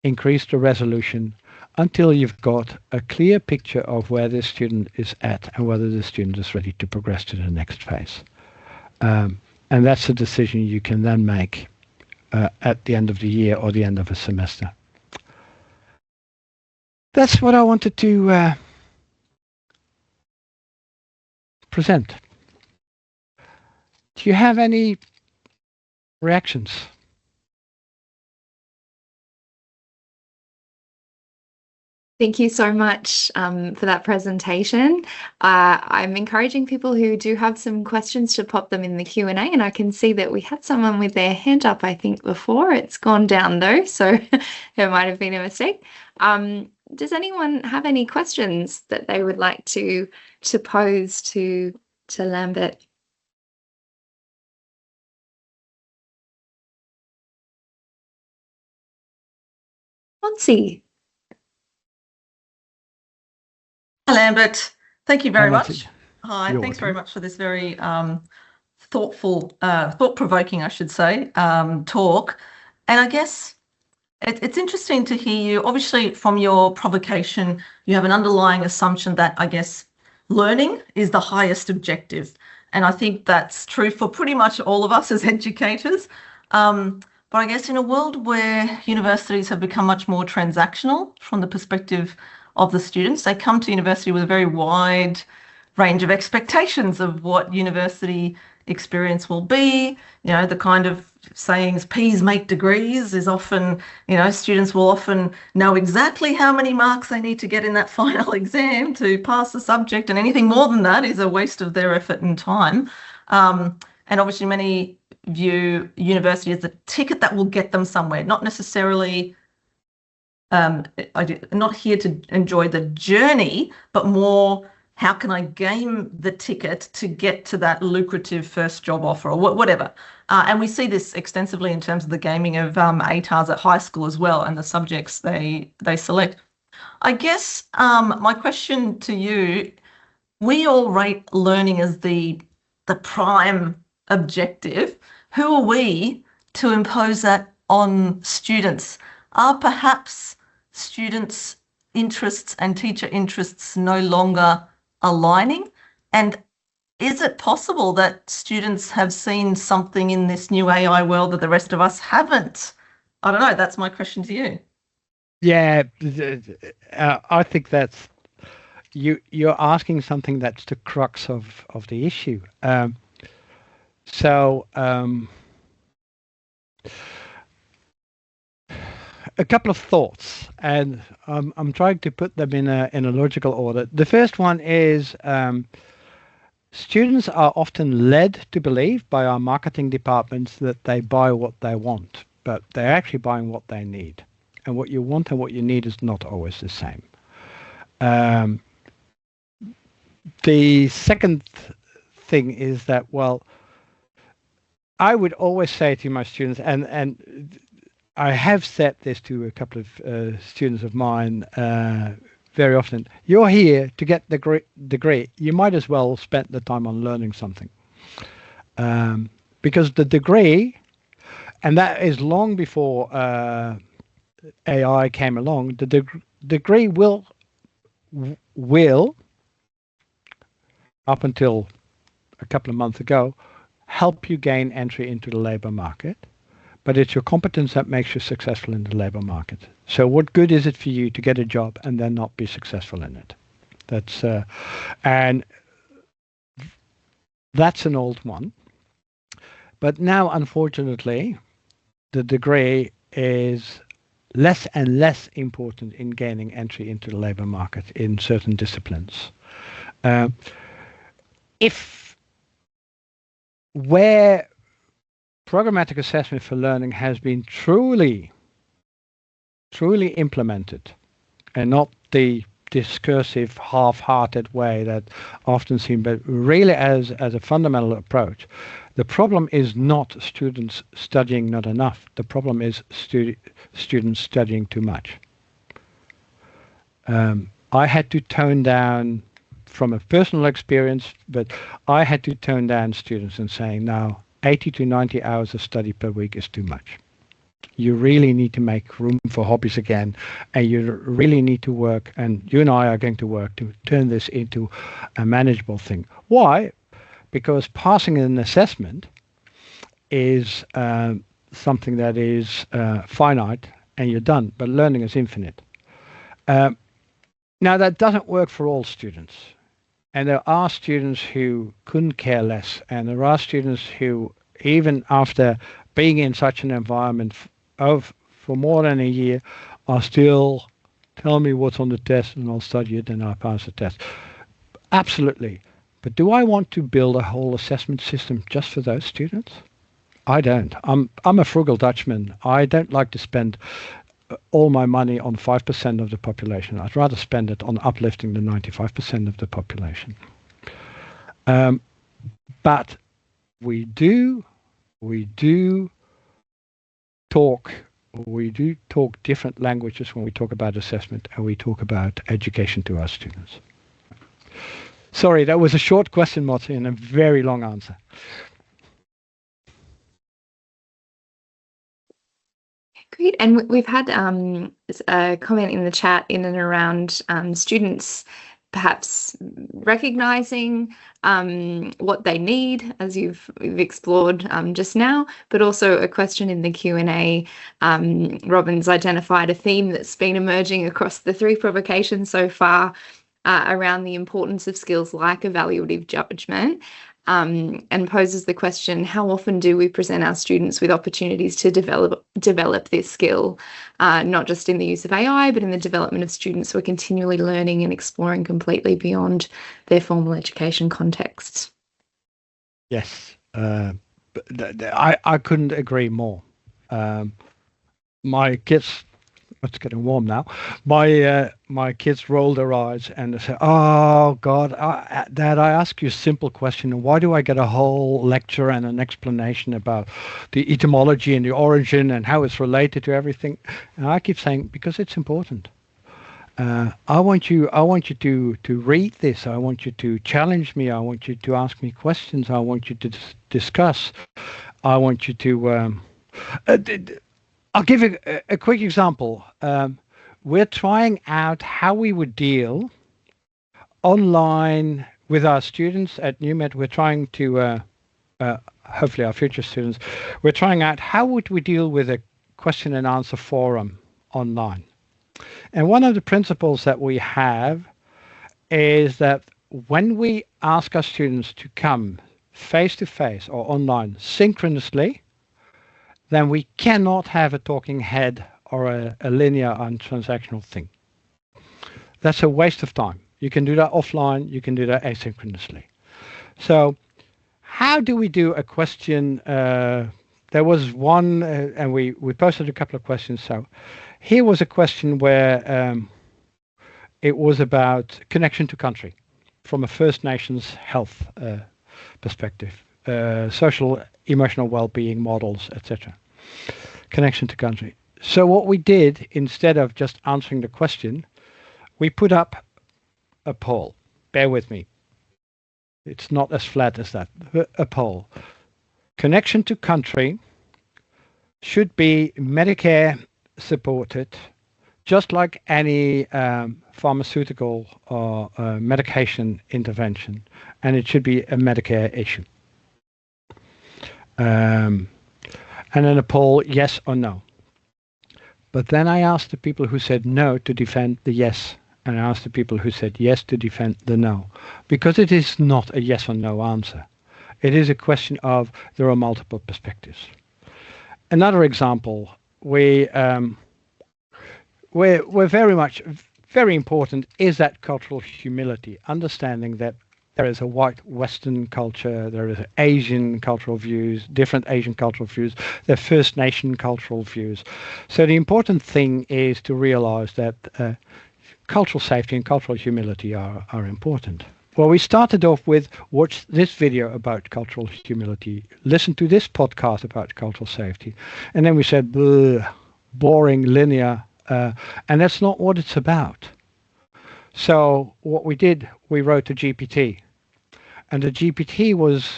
increase the resolution until you've got a clear picture of where the student is at and whether the student is ready to progress to the next phase. And that's a decision you can then make at the end of the year or the end of a semester. That's what I wanted to present. Do you have any reactions? Thank you so much for that presentation. I'm encouraging people who do have some questions to pop them in the Q&A, and I can see that we had someone with their hand up, I think, before. It's gone down though, so it might have been a mistake. Does anyone have any questions that they would like to pose to Lambert? Monsi. Hi, Lambert. Thank you very much. Hi, You're thanks welcome. very much for this very thoughtful, thought-provoking, I should say, talk. And I guess it's interesting to hear you. Obviously, from your provocation, you have an underlying assumption that, I guess, learning is the highest objective. And I think that's true for pretty much all of us as educators. But I guess in a world where universities have become much more transactional from the perspective of the students, they come to university with a very wide range of expectations of what university experience will be. You know, the kind of sayings, P's make degrees, is often, you know, students will often know exactly how many marks they need to get in that final exam to pass the subject, and anything more than that is a waste of their effort and time. And obviously many view university as the ticket that will get them somewhere, not necessarily not here to enjoy the journey, but more how can I game the ticket to get to that lucrative first job offer or whatever. And we see this extensively in terms of the gaming of ATARs at high school as well, and the subjects they select. I guess my question to you, we all rate learning as the prime objective. who are we to impose that on students? Are perhaps students' interests and teacher interests no longer aligning? And is it possible that students have seen something in this new AI world that the rest of us haven't? I don't know. That's my question to you. Yeah, I think that's you're asking something that's the crux of the issue. A couple of thoughts, and I'm trying to put them in a logical order. The first one is students are often led to believe by our marketing departments that they buy what they want, but they're actually buying what they need. And what you want and what you need is not always the same. The second thing is that, well, I would always say to my students, and I have said this to a couple of students of mine very often, you're here to get the degree. You might as well spend the time on learning something. Because the degree, and that is long before AI came along, the degree will, up until a couple of months ago, help you gain entry into the labour market. But it's your competence that makes you successful in the labour market. So what good is it for you to get a job and then not be successful in it? That's and that's an old one. But now, unfortunately, the degree is less and less important in gaining entry into the labour market in certain disciplines. Where programmatic assessment for learning has been truly implemented, and not the discursive, half-hearted way that often seen, but really as a fundamental approach. The problem is not students studying not enough. The problem is students studying too much. I had to tone down, from a personal experience, but I had to tone down students and saying, now, 80 to 90 hours of study per week is too much. You really need to make room for hobbies again, and you really need to work, and you and I are going to work to turn this into a manageable thing. Why? Because passing an assessment is something that is finite and you're done, but learning is infinite. Now, that doesn't work for all students. And there are students who couldn't care less. And there are students who, even after being in such an environment for more than a year, are still, tell me what's on the test and I'll study it and I'll pass the test. Absolutely. But do I want to build a whole assessment system just for those students? I don't. I'm a frugal Dutchman. I don't like to spend all my money on 5% of the population. I'd rather spend it on uplifting the 95% of the population. But we do talk different languages when we talk about assessment and we talk about education to our students. Sorry, that was a short question, Martin, and a very long answer. Great. And we've had a comment in the chat in and around students perhaps recognizing what they need, as you've explored just now, but also a question in the Q&A. Robin's identified a theme that's been emerging across the 3 provocations so far around the importance of skills like evaluative judgment, and poses the question, how often do we present our students with opportunities to develop this skill, not just in the use of AI, but in the development of students who are continually learning and exploring completely beyond their formal education contexts? Yes, I couldn't agree more. My kids, it's getting warm now. My kids roll their eyes and they say, "Oh God, Dad, I ask you a simple question, and why do I get a whole lecture and an explanation about the etymology and the origin and how it's related to everything?" And I keep saying, because it's important. I want you to read this. I want you to challenge me. I want you to ask me questions. I want you to discuss. I want you to. I'll give you a quick example. We're trying out how we would deal online with our students at NewMed. We're trying to, hopefully our future students, we're trying out how would we deal with a question and answer forum online. And one of the principles that we have is that when we ask our students to come face-to-face or online synchronously, then we cannot have a talking head or a linear and transactional thing. That's a waste of time. You can do that offline, you can do that asynchronously. So how do we do a question? There was one, and we posted a couple of questions. So here was a question where it was about connection to country from a First Nations health perspective, social, emotional well-being models, etc. Connection to country. So what we did, instead of just answering the question, we put up a poll. Bear with me. It's not as flat as that. A poll. Connection to country should be Medicare supported, just like any pharmaceutical or medication intervention, and it should be a Medicare issue. And then a poll, yes or no. But then I asked the people who said no to defend the yes, and I asked the people who said yes to defend the no, because it is not a yes or no answer. It is a question of there are multiple perspectives. Another example, we're very important is that cultural humility, understanding that there is a white Western culture, there is Asian cultural views, different Asian cultural views, there are First Nation cultural views. So the important thing is to realize that cultural safety and cultural humility are important. Well, we started off with watch this video about cultural humility, listen to this podcast about cultural safety, and then we said, boring, linear, and that's not what it's about. So what we did, we wrote a GPT, and the GPT was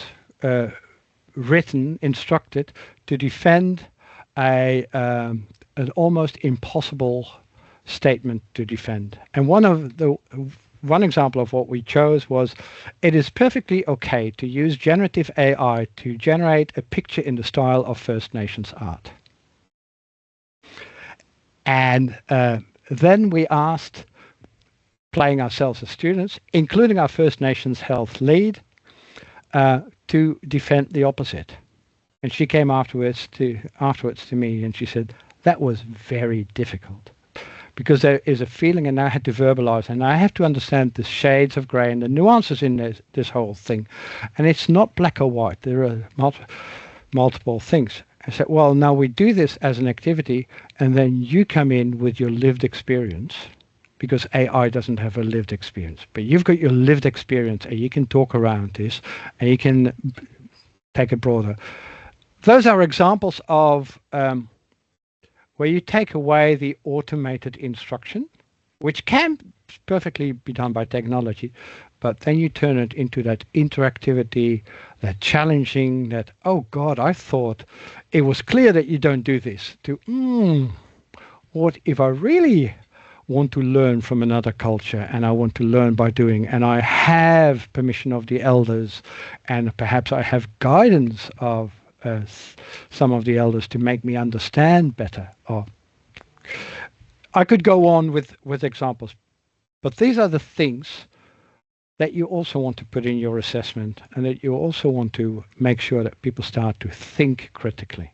instructed to defend an almost impossible statement to defend. And one example of what we chose was, it is perfectly okay to use generative AI to generate a picture in the style of First Nations art. And then we asked, playing ourselves as students, including our First Nations health lead, to defend the opposite. And she came afterwards to me and she said, that was very difficult. Because there is a feeling, and I had to verbalize, and I have to understand the shades of gray and the nuances in this whole thing. And it's not black or white. There are multiple things. I said, well, now we do this as an activity, and then you come in with your lived experience, because AI doesn't have a lived experience. But you've got your lived experience, and you can talk around this, and you can take it broader. Those are examples of where you take away the automated instruction, which can perfectly be done by technology, but then you turn it into that interactivity, that challenging, that, oh God, I thought it was clear that you don't do this, to, what if I really want to learn from another culture, and I want to learn by doing, and I have permission of the elders, and perhaps I have guidance of some of the elders to make me understand better. Or I could go on with examples, but these are the things that you also want to put in your assessment, and that you also want to make sure that people start to think critically,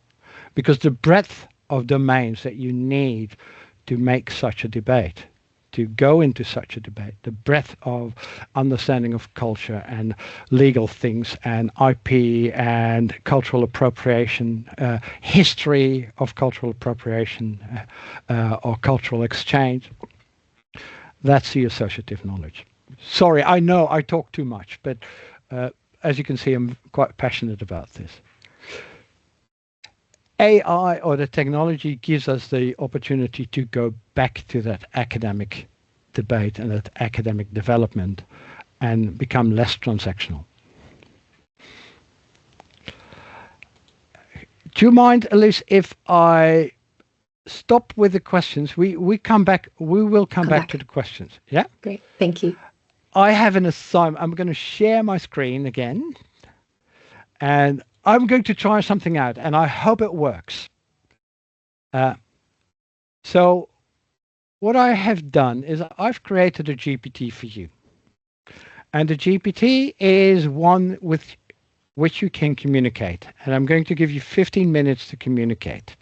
because the breadth of domains that you need to make such a debate, to go into such a debate, the breadth of understanding of culture and legal things and IP and cultural appropriation, history of cultural appropriation or cultural exchange, that's the associative knowledge. Sorry, I know I talk too much, but as you can see, I'm quite passionate about this. AI or the technology gives us the opportunity to go back to that academic debate and that academic development and become less transactional. Do you mind, Elise, if I stop with the questions? We come back. We will come back to the questions. Yeah. Great. Thank you. I have an assignment. I'm going to share my screen again, and I'm going to try something out, and I hope it works. So what I have done is I've created a GPT for you. And the GPT is one with which you can communicate. And I'm going to give you 15 minutes to communicate.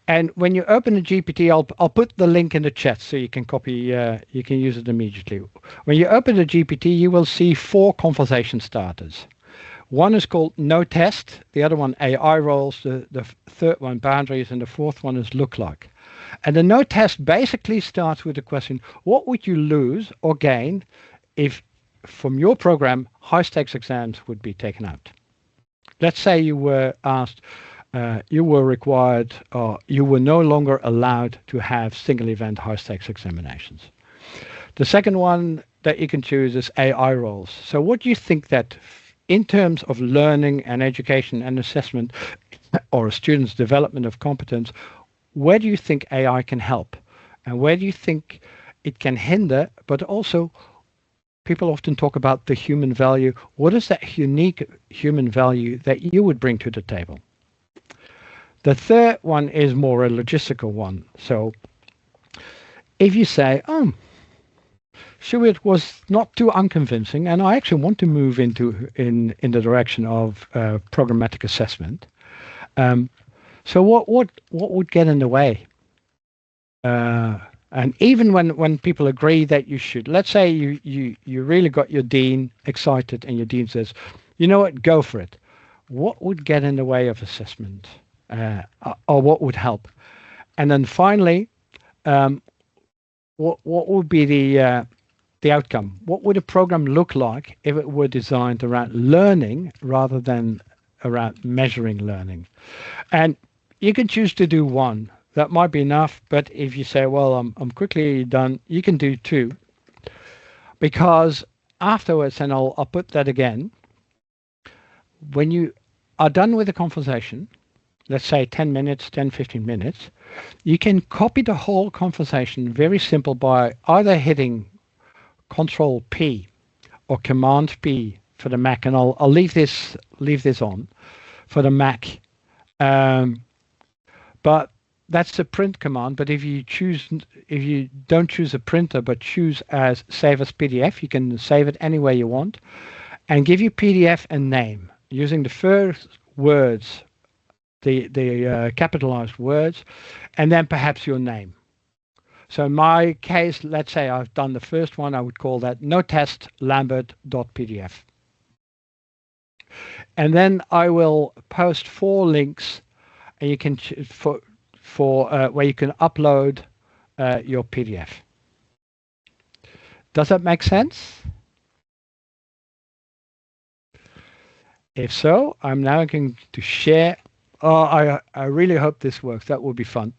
And when you open the GPT, I'll put the link in the chat so you can copy, you can use it immediately. When you open the GPT, you will see 4 conversation starters. One is called no test, the other one AI roles, the third one boundaries, and the fourth one is look like. And the no test basically starts with the question, what would you lose or gain if from your program high stakes exams would be taken out? Let's say you were asked, you were required, or you were no longer allowed to have single event high stakes examinations. The second one that you can choose is AI roles. So what do you think that in terms of learning and education and assessment or a student's development of competence, where do you think AI can help? And where do you think it can hinder? But also, people often talk about the human value. What is that unique human value that you would bring to the table? The third one is more a logistical one. So if you say, Schuwirth was not too unconvincing, and I actually want to move in the direction of programmatic assessment. So what would get in the way? And even when people agree that you should, let's say you really got your dean excited, and your dean says, you know what, go for it. What would get in the way of assessment, or what would help? And then finally, what would be the outcome? What would a program look like if it were designed around learning rather than around measuring learning? And you can choose to do one. That might be enough, but if you say, well, I'm quickly done, you can do 2. Because afterwards, and I'll put that again, when you are done with the conversation, let's say 10 minutes, 10, 15 minutes, you can copy the whole conversation, very simple, by either hitting Control P or Command P for the Mac, and I'll leave this on for the Mac. But that's a print command. But if you don't choose a printer but choose as save as PDF, you can save it any way you want, and give your PDF a name using the first words, the capitalized words, and then perhaps your name. So in my case, let's say I've done the first one, I would call that no test Lambert.pdf. And then I will post 4 links, and you can for where you can upload your PDF. Does that make sense? If so, I'm now going to share. I really hope this works. That will be fun.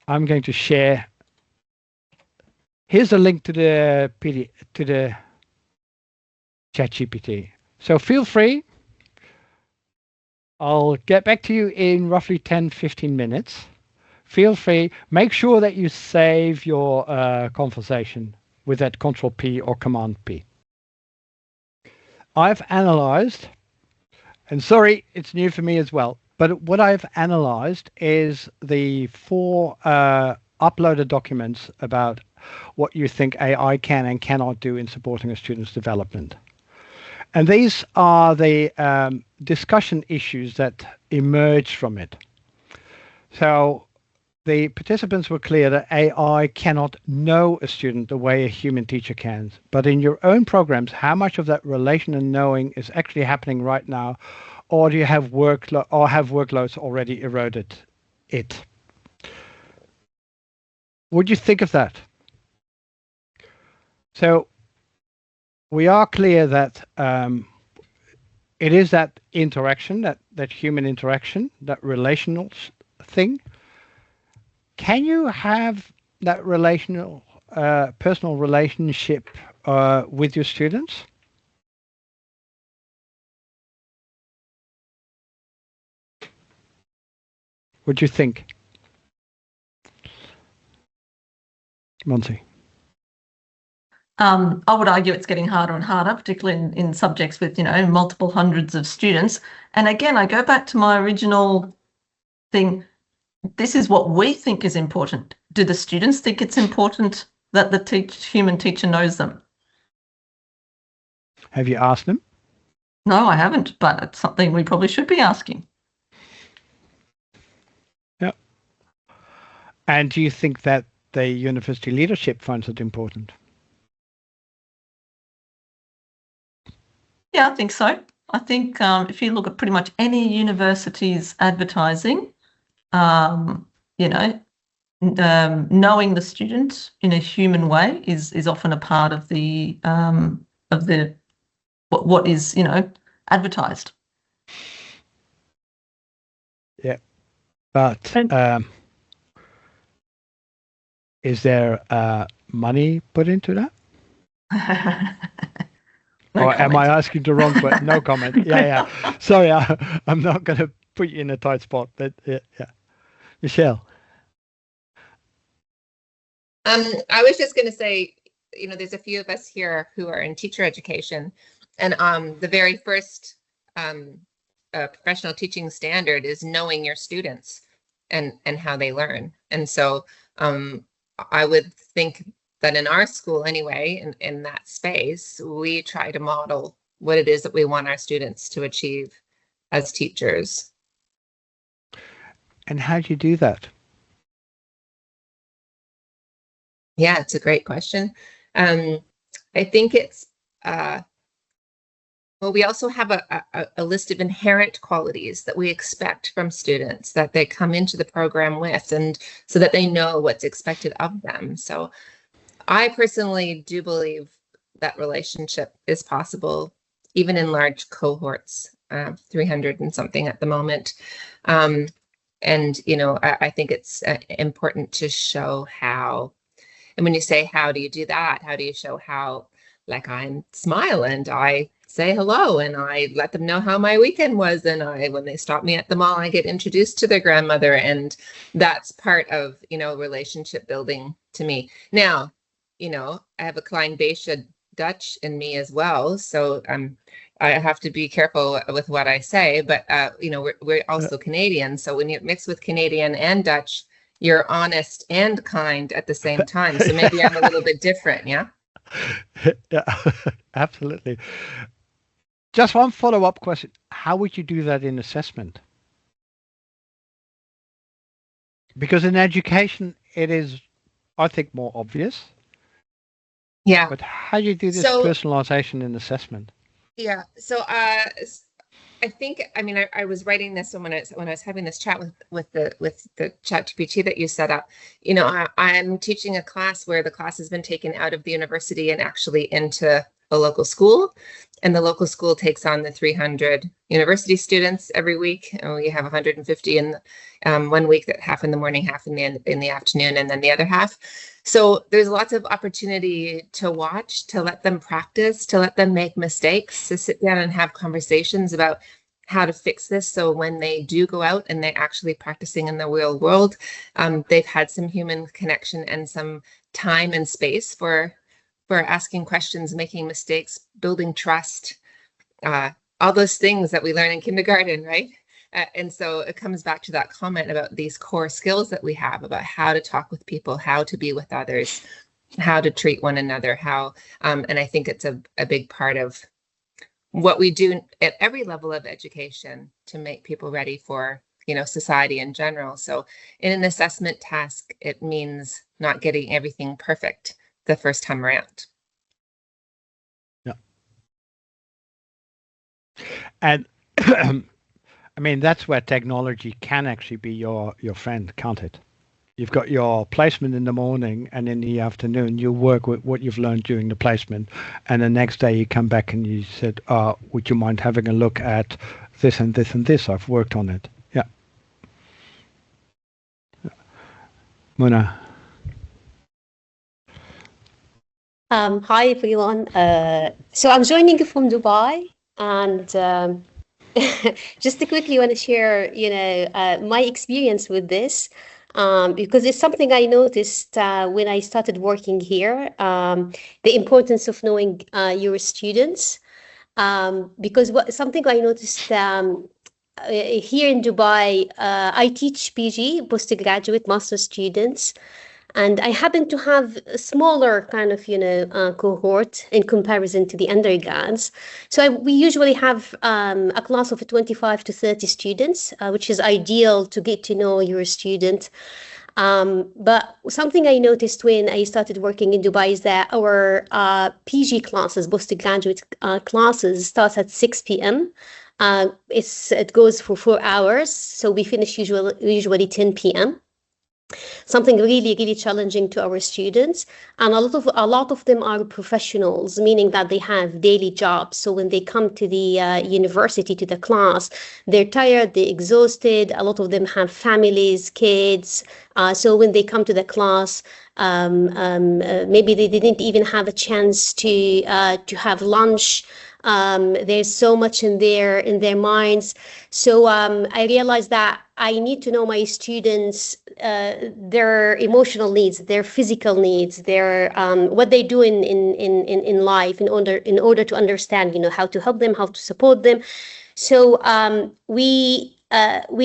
I'm going to share. Here's a link to the PDF, to the ChatGPT. So feel free. I'll get back to you in roughly 10, 15 minutes. Feel free. Make sure that you save your conversation with that Control P or Command P. I've analyzed, and sorry, it's new for me as well, but what I've analyzed is the 4 uploaded documents about what you think AI can and cannot do in supporting a student's development. And these are the discussion issues that emerged from it. So the participants were clear that AI cannot know a student the way a human teacher can. But in your own programs, how much of that relation and knowing is actually happening right now? Or do you have workloads already eroded it? What do you think of that? So we are clear that it is that interaction, that human interaction, that relational thing. Can you have that relational, personal relationship with your students? What do you think, Monty? I would argue it's getting harder and harder, particularly in subjects with, multiple hundreds of students. And again, I go back to my original thing. This is what we think is important. Do the students think it's important that the human teacher knows them? Have you asked them? No, I haven't, but it's something we probably should be asking. Yeah. And do you think that the university leadership finds it important? Yeah, I think so. I think if you look at pretty much any university's advertising, knowing the student in a human way is often a part of the what is advertised. Yeah, but is there money put into that? No or comment. am I asking the wrong question? No comment. Yeah. Sorry, I'm not going to put you in a tight spot, but yeah. Michelle. I was just going to say, there's a few of us here who are in teacher education, and the very first professional teaching standard is knowing your students and how they learn. And so I would think that in our school anyway, in that space, we try to model what it is that we want our students to achieve as teachers. And how do you do that? Yeah, it's a great question. I think it's, we also have a list of inherent qualities that we expect from students that they come into the program with, and so that they know what's expected of them. So I personally do believe that relationship is possible, even in large cohorts, 300 and something at the moment. And, I think it's important to show how. And when you say, how do you do that? How do you show how, like, I smile and I say hello and I let them know how my weekend was. And when they stop me at the mall, I get introduced to their grandmother. And that's part of, relationship building to me. Now, I have a Klein Beige Dutch in me as well. So I have to be careful with what I say, but, we're also Canadian. So when you mix with Canadian and Dutch, you're honest and kind at the same time. So maybe I'm a little bit different. Yeah. Yeah, absolutely. Just one follow-up question. How would you do that in assessment? Because in education, it is, I think, more obvious. Yeah. But how do you do this personalization in assessment? Yeah. So I think, I was writing this when I was having this chat with the ChatGPT that you set up. I'm teaching a class where the class has been taken out of the university and actually into a local school, and the local school takes on the 300 university students every week. We have 150 in 1 week, that half in the morning, half in the afternoon, and then the other half. So there's lots of opportunity to watch, to let them practice, to let them make mistakes, to sit down and have conversations about how to fix this. So when they do go out and they're actually practicing in the real world, they've had some human connection and some time and space for asking questions, making mistakes, building trust, all those things that we learn in kindergarten, right? And so it comes back to that comment about these core skills that we have about how to talk with people, how to be with others, how to treat one another, and I think it's a big part of what we do at every level of education to make people ready for, society in general. So in an assessment task, it means not getting everything perfect the first time around. Yeah. And that's where technology can actually be your friend, can't it? You've got your placement in the morning, and in the afternoon you work with what you've learned during the placement, and the next day you come back and you said, would you mind having a look at this and this and this? I've worked on it. Yeah. Mona. Hi everyone. So I'm joining from Dubai, and just to quickly want to share, my experience with this, because it's something I noticed when I started working here, the importance of knowing your students. Because something I noticed here in Dubai, I teach PG, postgraduate master students, and I happen to have a smaller kind of, cohort in comparison to the undergrads. So we usually have a class of 25 to 30 students, which is ideal to get to know your student. But something I noticed when I started working in Dubai is that our PG classes, postgraduate classes, starts at 6 p.m. It goes for 4 hours, so we finish usually 10 p.m. Something really, really challenging to our students, and a lot of them are professionals, meaning that they have daily jobs. So when they come to the university, to the class, they're tired, they're exhausted. A lot of them have families, kids. So when they come to the class, maybe they didn't even have a chance to have lunch. There's so much in their minds. So I realized that I need to know my students, their emotional needs, their physical needs, their what they do in life in order to understand, how to help them, how to support them. So we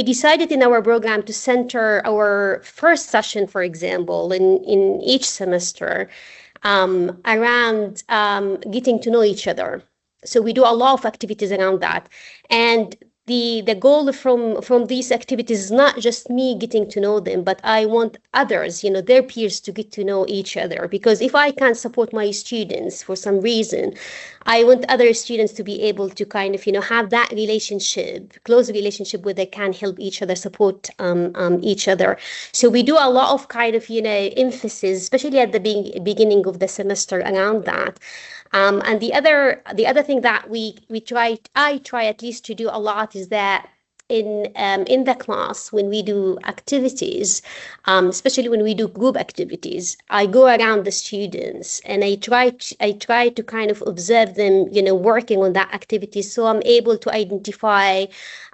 decided in our program to center our first session, for example, in each semester, around getting to know each other. So we do a lot of activities around that. And the goal from these activities is not just me getting to know them, but I want others, their peers, to get to know each other. Because if I can't support my students for some reason, I want other students to be able to kind of, have that close relationship where they can help each other, support each other. So we do a lot of kind of, emphasis, especially at the beginning of the semester, around that. And the other thing that I try at least to do a lot is that in the class, when we do activities, especially when we do group activities, I go around the students and I try to kind of observe them, working on that activity, so I'm able to identify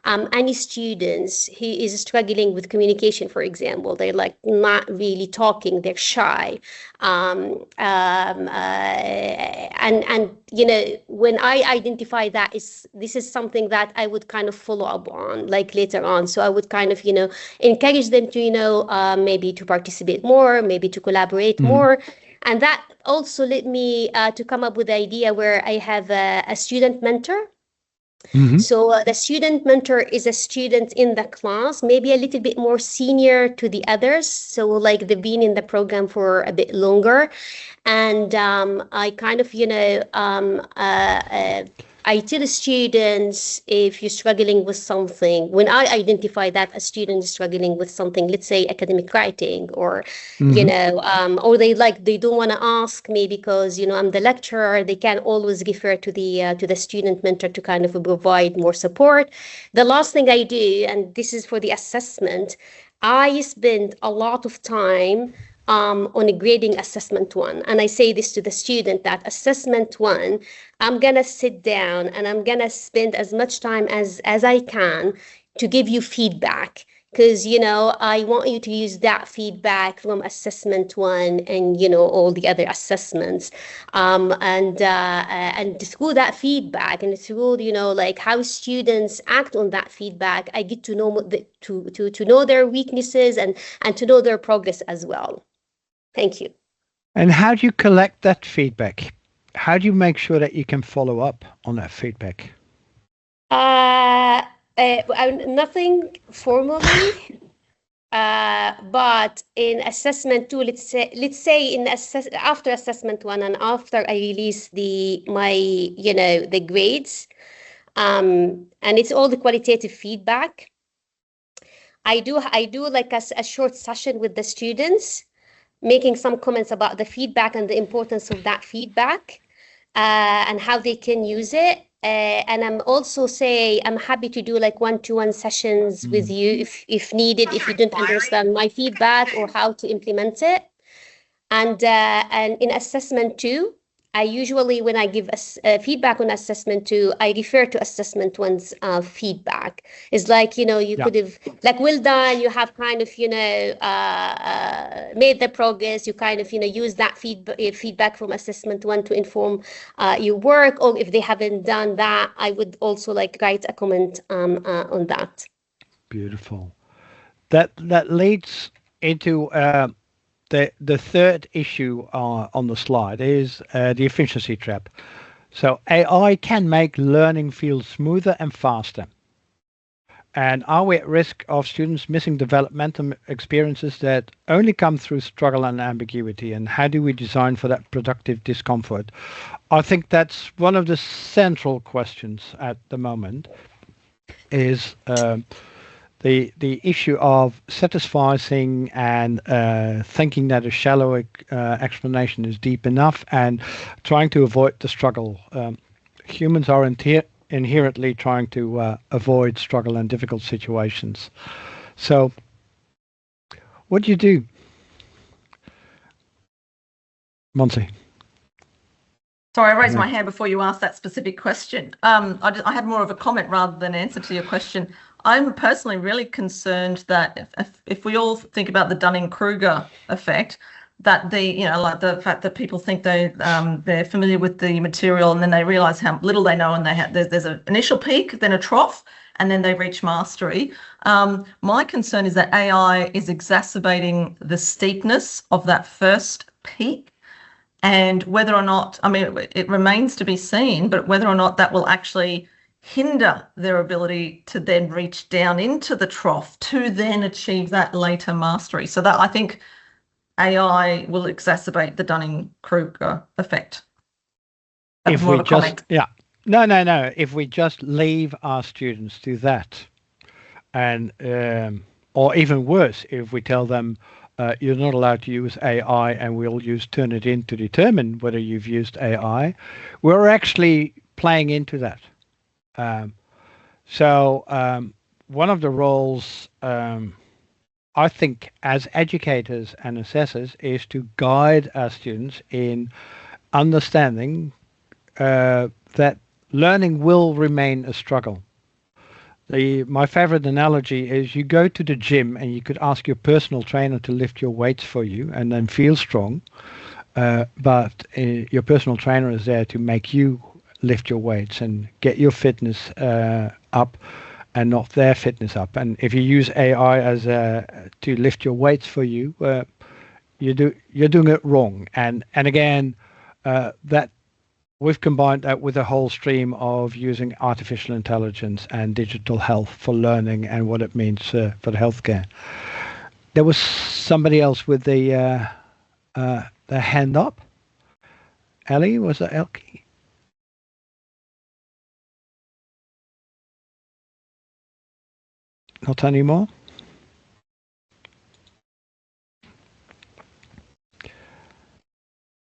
any students who is struggling with communication, for example. They're like not really talking, they're shy, and when I identify that, this is something that I would kind of follow up on, like later on. So I would kind of encourage them to maybe to participate more, maybe to collaborate more. And that also led me to come up with the idea where I have a student mentor. So the student mentor is a student in the class, maybe a little bit more senior to the others. So like they've been in the program for a bit longer. And I kind of, I tell students, if you're struggling with something, when I identify that a student is struggling with something, let's say academic writing, or or they don't want to ask me because I'm the lecturer, they can always refer to the student mentor to kind of provide more support. The last thing I do, and this is for the assessment, I spend a lot of time on a grading assessment 1. And I say this to the student, that assessment 1, I'm going to sit down and I'm going to spend as much time as I can to give you feedback. Because, I want you to use that feedback from assessment 1 and, all the other assessments. And through that feedback and through, like how students act on that feedback, I get to know to know their weaknesses and to know their progress as well. Thank you. And how do you collect that feedback? How do you make sure that you can follow up on that feedback? Nothing formally, but in assessment 2, let's say after assessment 1 and after I release the grades, and it's all the qualitative feedback. I do like a short session with the students, making some comments about the feedback and the importance of that feedback, and how they can use it. And I'm also I'm happy to do like 1-to-1 sessions with you if needed, if you don't understand my feedback or how to implement it. And in assessment 2, I usually, when I give feedback on assessment 2, I refer to assessment 1's feedback. It's like, you could have, like, well done, you have kind of, made the progress, you kind of, use that feedback from assessment 1 to inform your work. Or if they haven't done that, I would also like write a comment on that. Beautiful. That leads into the third issue on the slide is the efficiency trap. So AI can make learning feel smoother and faster. And are we at risk of students missing developmental experiences that only come through struggle and ambiguity? And how do we design for that productive discomfort? I think that's one of the central questions at the moment, is the issue of satisfying and thinking that a shallow explanation is deep enough, and trying to avoid the struggle. Humans are inherently trying to avoid struggle and difficult situations. So what do you do, Monty? Sorry, I raised my hand before you asked that specific question. I had more of a comment rather than an answer to your question. I'm personally really concerned that if we all think about the Dunning-Kruger effect, that like the fact that people think they're familiar with the material, and then they realise how little they know, and there's an initial peak, then a trough, and then they reach mastery. My concern is that AI is exacerbating the steepness of that first peak, and whether or not, it remains to be seen, but whether or not that will actually hinder their ability to then reach down into the trough to then achieve that later mastery. So that, I think, AI will exacerbate the Dunning-Kruger effect. If we just, no. If we just leave our students to that, and or even worse, if we tell them you're not allowed to use AI, and we'll use Turnitin to determine whether you've used AI, we're actually playing into that. So one of the roles, I think, as educators and assessors, is to guide our students in understanding that learning will remain a struggle. My favorite analogy is you go to the gym and you could ask your personal trainer to lift your weights for you and then feel strong, but your personal trainer is there to make you lift your weights and get your fitness up, and not their fitness up. And if you use AI as to lift your weights for you, you're doing it wrong. And again, that we've combined that with a whole stream of using artificial intelligence and digital health for learning and what it means for the healthcare. There was somebody else with the hand up. Ellie, was that Elkie? Not anymore.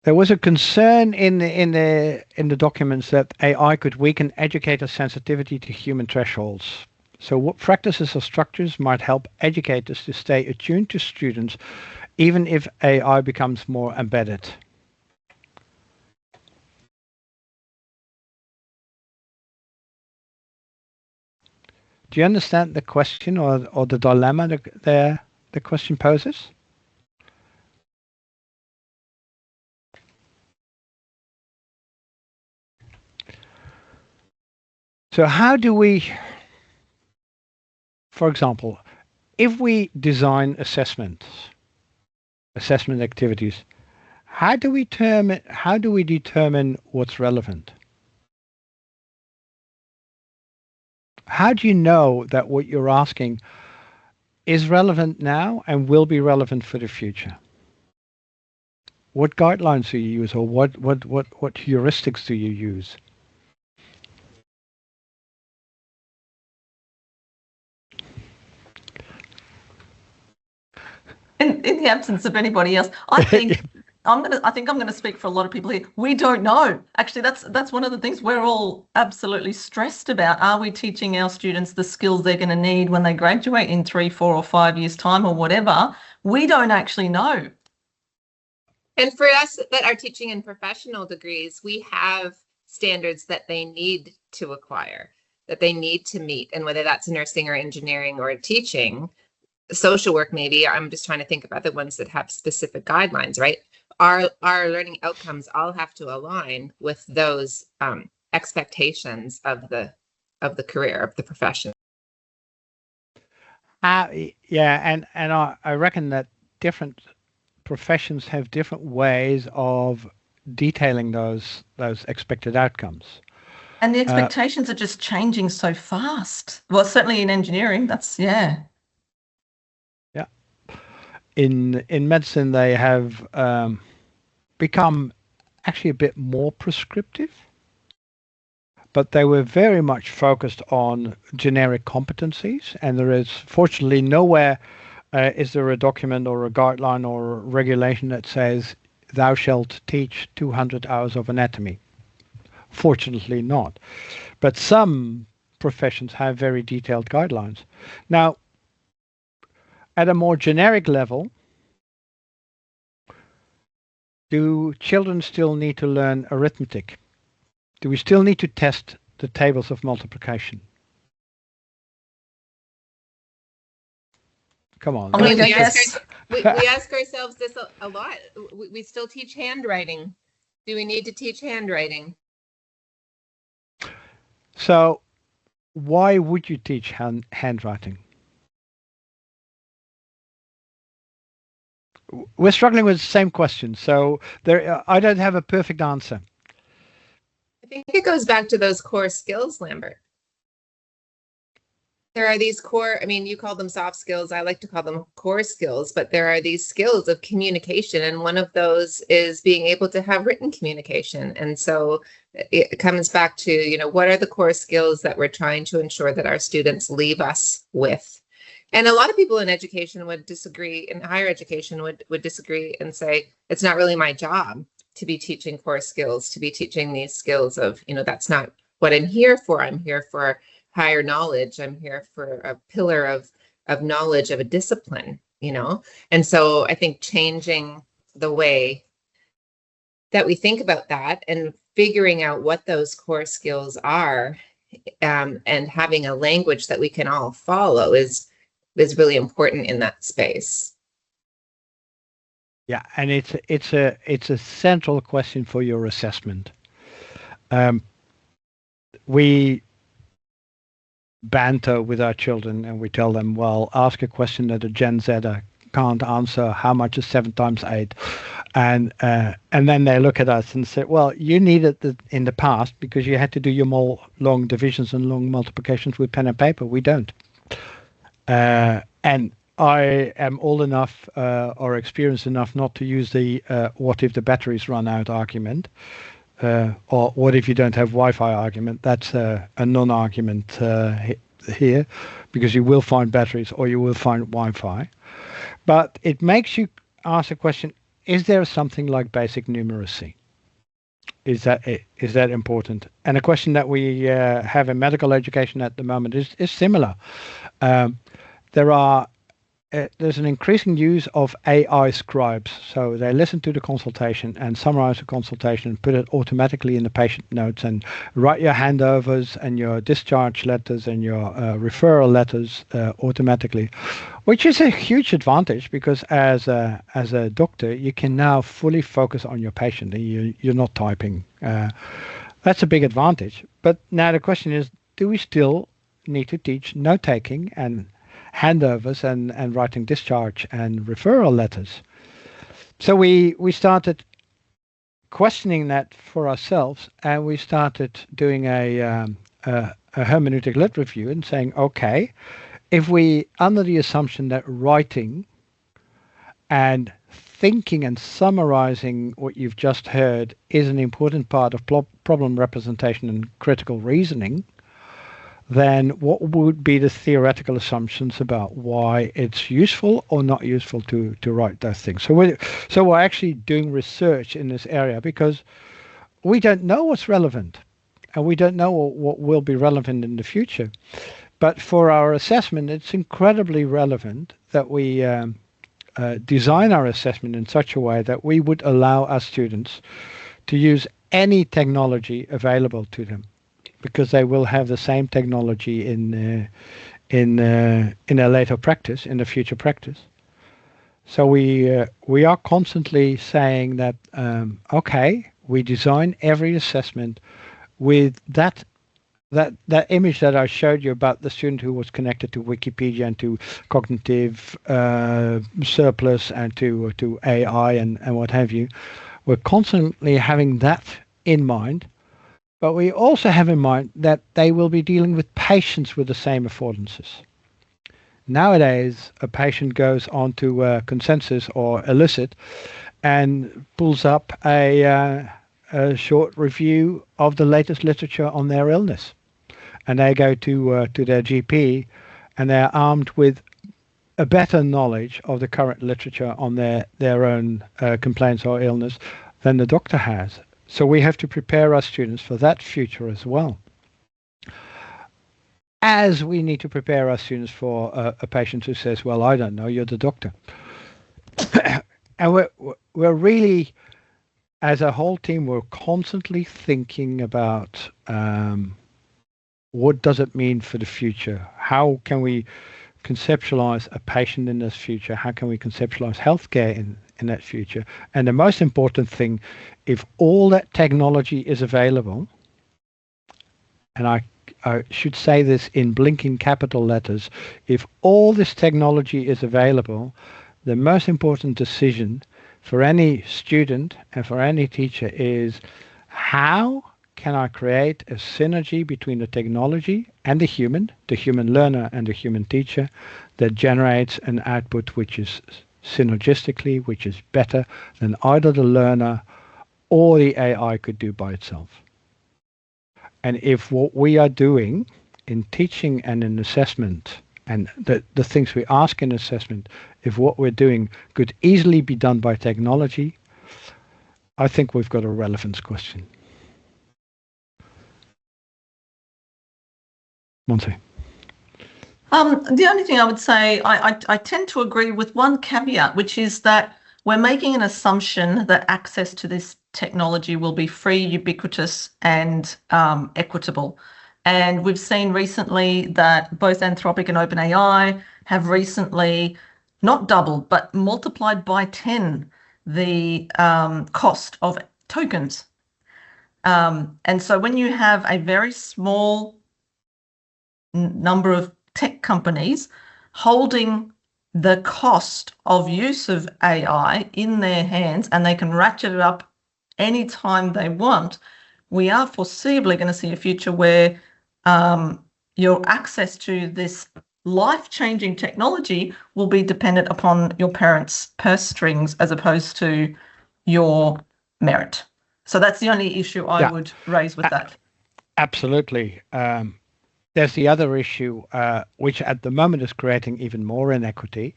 There was a concern in the documents that AI could weaken educators' sensitivity to human thresholds. So what practices or structures might help educators to stay attuned to students, even if AI becomes more embedded? Do you understand the question or the dilemma the question poses? So how do we, for example, if we design assessment activities, how do we determine what's relevant? How do you know that what you're asking is relevant now and will be relevant for the future? What guidelines do you use, or what heuristics do you use? In the absence of anybody else, I think I'm going to speak for a lot of people here. We don't know. Actually, that's one of the things we're all absolutely stressed about. Are we teaching our students the skills they're going to need when they graduate in 3, 4, or 5 years' time, or whatever? We don't actually know. And for us that are teaching in professional degrees, we have standards that they need to acquire, that they need to meet. And whether that's nursing or engineering or teaching, social work, maybe, I'm just trying to think about the ones that have specific guidelines, right? Our learning outcomes all have to align with those expectations of the career, of the profession. Yeah, and I reckon that different professions have different ways of detailing those expected outcomes. And the expectations are just changing so fast. Well, certainly in engineering, that's, yeah. Yeah. In medicine, they have become actually a bit more prescriptive, but they were very much focused on generic competencies. And there is, fortunately, nowhere is there a document or a guideline or a regulation that says thou shalt teach 200 hours of anatomy. Fortunately not. But some professions have very detailed guidelines. Now, at a more generic level, do children still need to learn arithmetic? Do we still need to test the tables of multiplication? Come on. I'm gonna go We yes. ask ourselves this a lot. We still teach handwriting. Do we need to teach handwriting? So why would you teach handwriting? We're struggling with the same question, so I don't have a perfect answer. I think it goes back to those core skills, Lambert. There are these core, I mean, you call them soft skills. I like to call them core skills, but there are these skills of communication. And one of those is being able to have written communication. And so it comes back to, what are the core skills that we're trying to ensure that our students leave us with? And a lot of people in education would disagree, in higher education would disagree and say, it's not really my job to be teaching core skills, to be teaching these skills of, that's not what I'm here for. I'm here for higher knowledge. I'm here for a pillar of knowledge, of a discipline, And so I think changing the way that we think about that and figuring out what those core skills are, and having a language that we can all follow is really important in that space. Yeah, and it's a central question for your assessment. We banter with our children and we tell them, well, ask a question that a Gen Zer can't answer. How much is 7 times 8? And then they look at us and say, well, you needed it in the past because you had to do your long divisions and long multiplications with pen and paper. We don't. And I am old enough or experienced enough not to use the what if the batteries run out argument. Or what if you don't have Wi-Fi argument? That's a non-argument here, because you will find batteries or you will find Wi-Fi. But it makes you ask a question, is there something like basic numeracy? Is that important? And a question that we have in medical education at the moment is similar. There's an increasing use of AI scribes. So they listen to the consultation and summarize the consultation and put it automatically in the patient notes and write your handovers and your discharge letters and your referral letters automatically, which is a huge advantage because as a doctor, you can now fully focus on your patient and you're not typing. That's a big advantage. But now the question is, do we still need to teach note-taking and handovers and writing discharge and referral letters? So we started questioning that for ourselves, and we started doing a hermeneutic lit review and saying, okay, if we, under the assumption that writing and thinking and summarizing what you've just heard is an important part of problem representation and critical reasoning, then what would be the theoretical assumptions about why it's useful or not useful to write those things? So we're actually doing research in this area because we don't know what's relevant and we don't know what will be relevant in the future. But for our assessment, it's incredibly relevant that we design our assessment in such a way that we would allow our students to use any technology available to them, because they will have the same technology in a later practice, in the future practice. So we are constantly saying that okay, we design every assessment with that image that I showed you about the student who was connected to Wikipedia and to cognitive surplus and to AI and what have you. We're constantly having that in mind, but we also have in mind that they will be dealing with patients with the same affordances. Nowadays, a patient goes on to Consensus or Elicit and pulls up a short review of the latest literature on their illness. And they go to their GP and they're armed with a better knowledge of the current literature on their own complaints or illness than the doctor has. So we have to prepare our students for that future as well, as we need to prepare our students for a patient who says, well, I don't know, you're the doctor. And we're really, as a whole team, we're constantly thinking about what does it mean for the future? How can we conceptualize a patient in this future? How can we conceptualize healthcare in that future? And the most important thing, if all that technology is available, and I should say this in blinking capital letters, if all this technology is available, the most important decision for any student and for any teacher is, how can I create a synergy between the technology and the human learner and the human teacher, that generates an output which is synergistically, which is better than either the learner or the AI could do by itself. And if what we are doing in teaching and in assessment, and the things we ask in assessment, if what we're doing could easily be done by technology, I think we've got a relevance question. Monty. The only thing I would say, I tend to agree with one caveat, which is that we're making an assumption that access to this technology will be free, ubiquitous, and equitable. And we've seen recently that both Anthropic and OpenAI have recently not doubled, but multiplied by 10 the cost of tokens. And so when you have a very small number of tech companies holding the cost of use of AI in their hands, and they can ratchet it up anytime they want, we are foreseeably going to see a future where your access to this life-changing technology will be dependent upon your parents' purse strings as opposed to your merit. So that's the only issue I would raise with that. Absolutely. There's the other issue, which at the moment is creating even more inequity,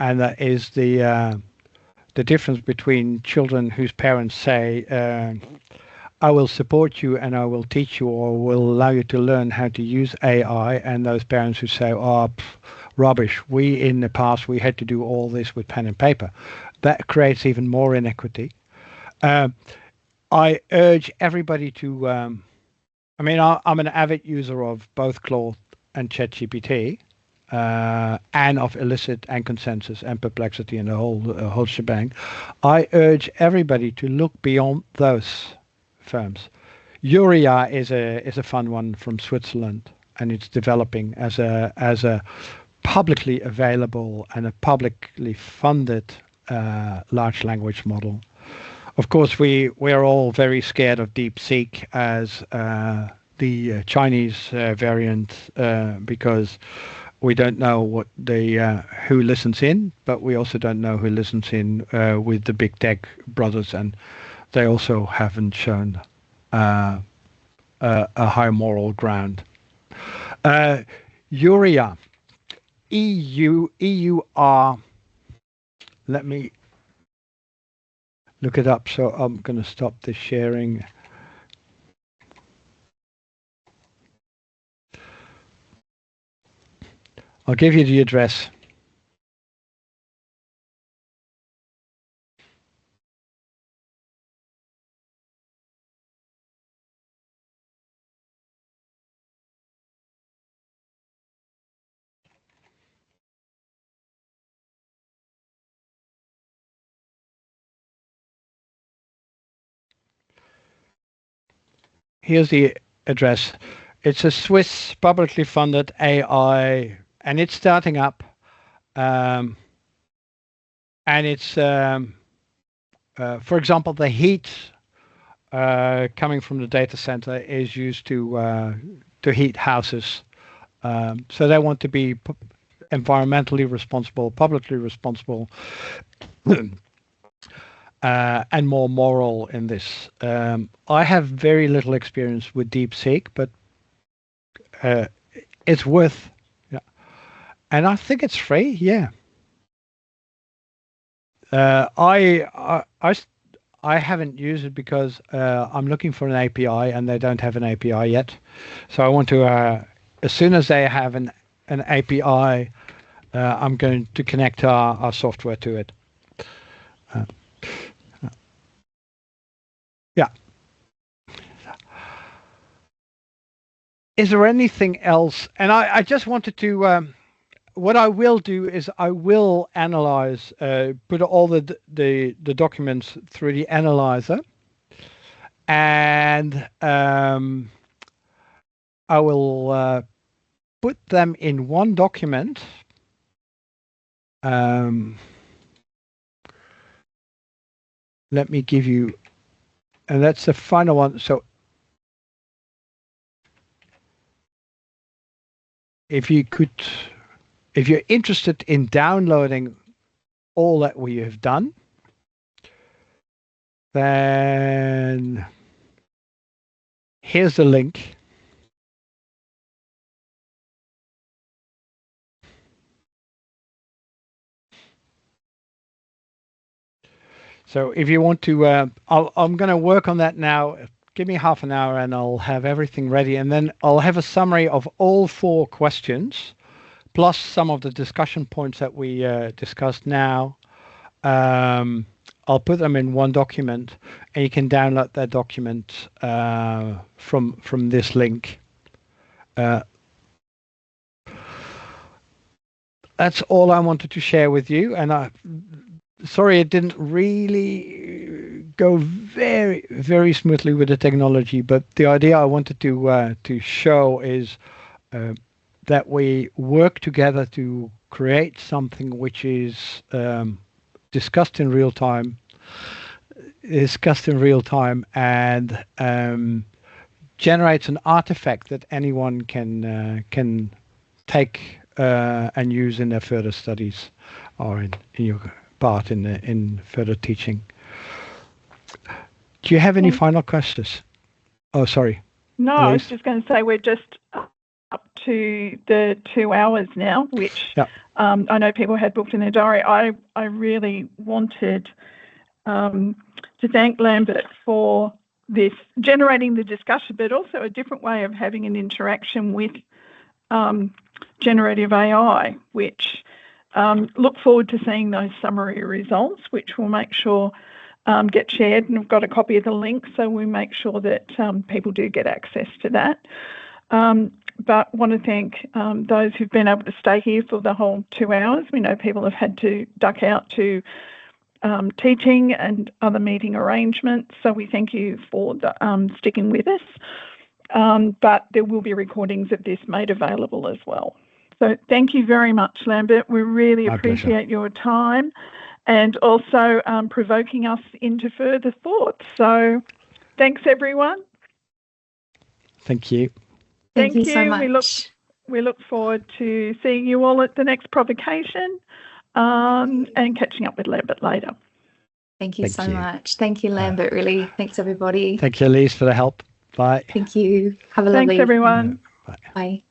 and that is the difference between children whose parents say, I will support you and I will teach you or will allow you to learn how to use AI, and those parents who say, rubbish, in the past, we had to do all this with pen and paper. That creates even more inequity. I urge everybody to... I'm an avid user of both Claude and ChatGPT, and of Elicit and Consensus and Perplexity and the whole shebang. I urge everybody to look beyond those firms. Uria is a fun one from Switzerland, and it's developing as a publicly available and a publicly funded large language model. Of course, we are all very scared of DeepSeek as the Chinese variant, because we don't know what who listens in, but we also don't know who listens in with the big tech brothers, and they also haven't shown a high moral ground. Uria, EUR. Let me look it up. So I'm going to stop the sharing. I'll give you the address. here's the address. It's a Swiss publicly funded AI, and it's starting up. And it's, for example, the heat coming from the data center is used to heat houses. So they want to be environmentally responsible, publicly responsible, and more moral in this. I have very little experience with DeepSeek, but it's worth, yeah. And I think it's free, yeah. I haven't used it because I'm looking for an API and they don't have an API yet. So I want to, as soon as they have an API, I'm going to connect our software to it. Yeah. Is there anything else? And I just wanted to, what I will do is I will analyze, put all the documents through the analyzer, and I will put them in one document. Let me give you, and that's the final one. So if you're interested in downloading all that we have done, then here's the link. So if you want to, I'm going to work on that now. Give me half an hour and I'll have everything ready. And then I'll have a summary of all 4 questions, plus some of the discussion points that we discussed now. I'll put them in one document, and you can download that document from this link. That's all I wanted to share with you. And sorry, it didn't really go very, very smoothly with the technology, but the idea I wanted to show is that we work together to create something which is discussed in real time, and generates an artifact that anyone can take and use in their further studies or in your part in further teaching. Do you have any final questions? Oh, sorry. No, Elise? I was just going to say we're just up to the 2 hours now, which I know people had booked in their diary. I really wanted to thank Lambert for this, generating the discussion, but also a different way of having an interaction with generative AI, which look forward to seeing those summary results, which we'll make sure get shared, and we've got a copy of the link, so we make sure that people do get access to that. But want to thank those who've been able to stay here for the whole 2 hours. We know people have had to duck out to teaching and other meeting arrangements, so we thank you for sticking with us. But there will be recordings of this made available as well. So thank you very much, Lambert. We really appreciate your time and also provoking us into further thought. So thanks, everyone. Thank you. Thank you so much. We look forward to seeing you all at the next provocation and catching up with Lambert later. Thank you so much. Thank you, Lambert, really. Thanks, everybody. Thank you, Elise, for the help. Bye. Thank you. Have a lovely Thanks, everyone. Bye. Bye.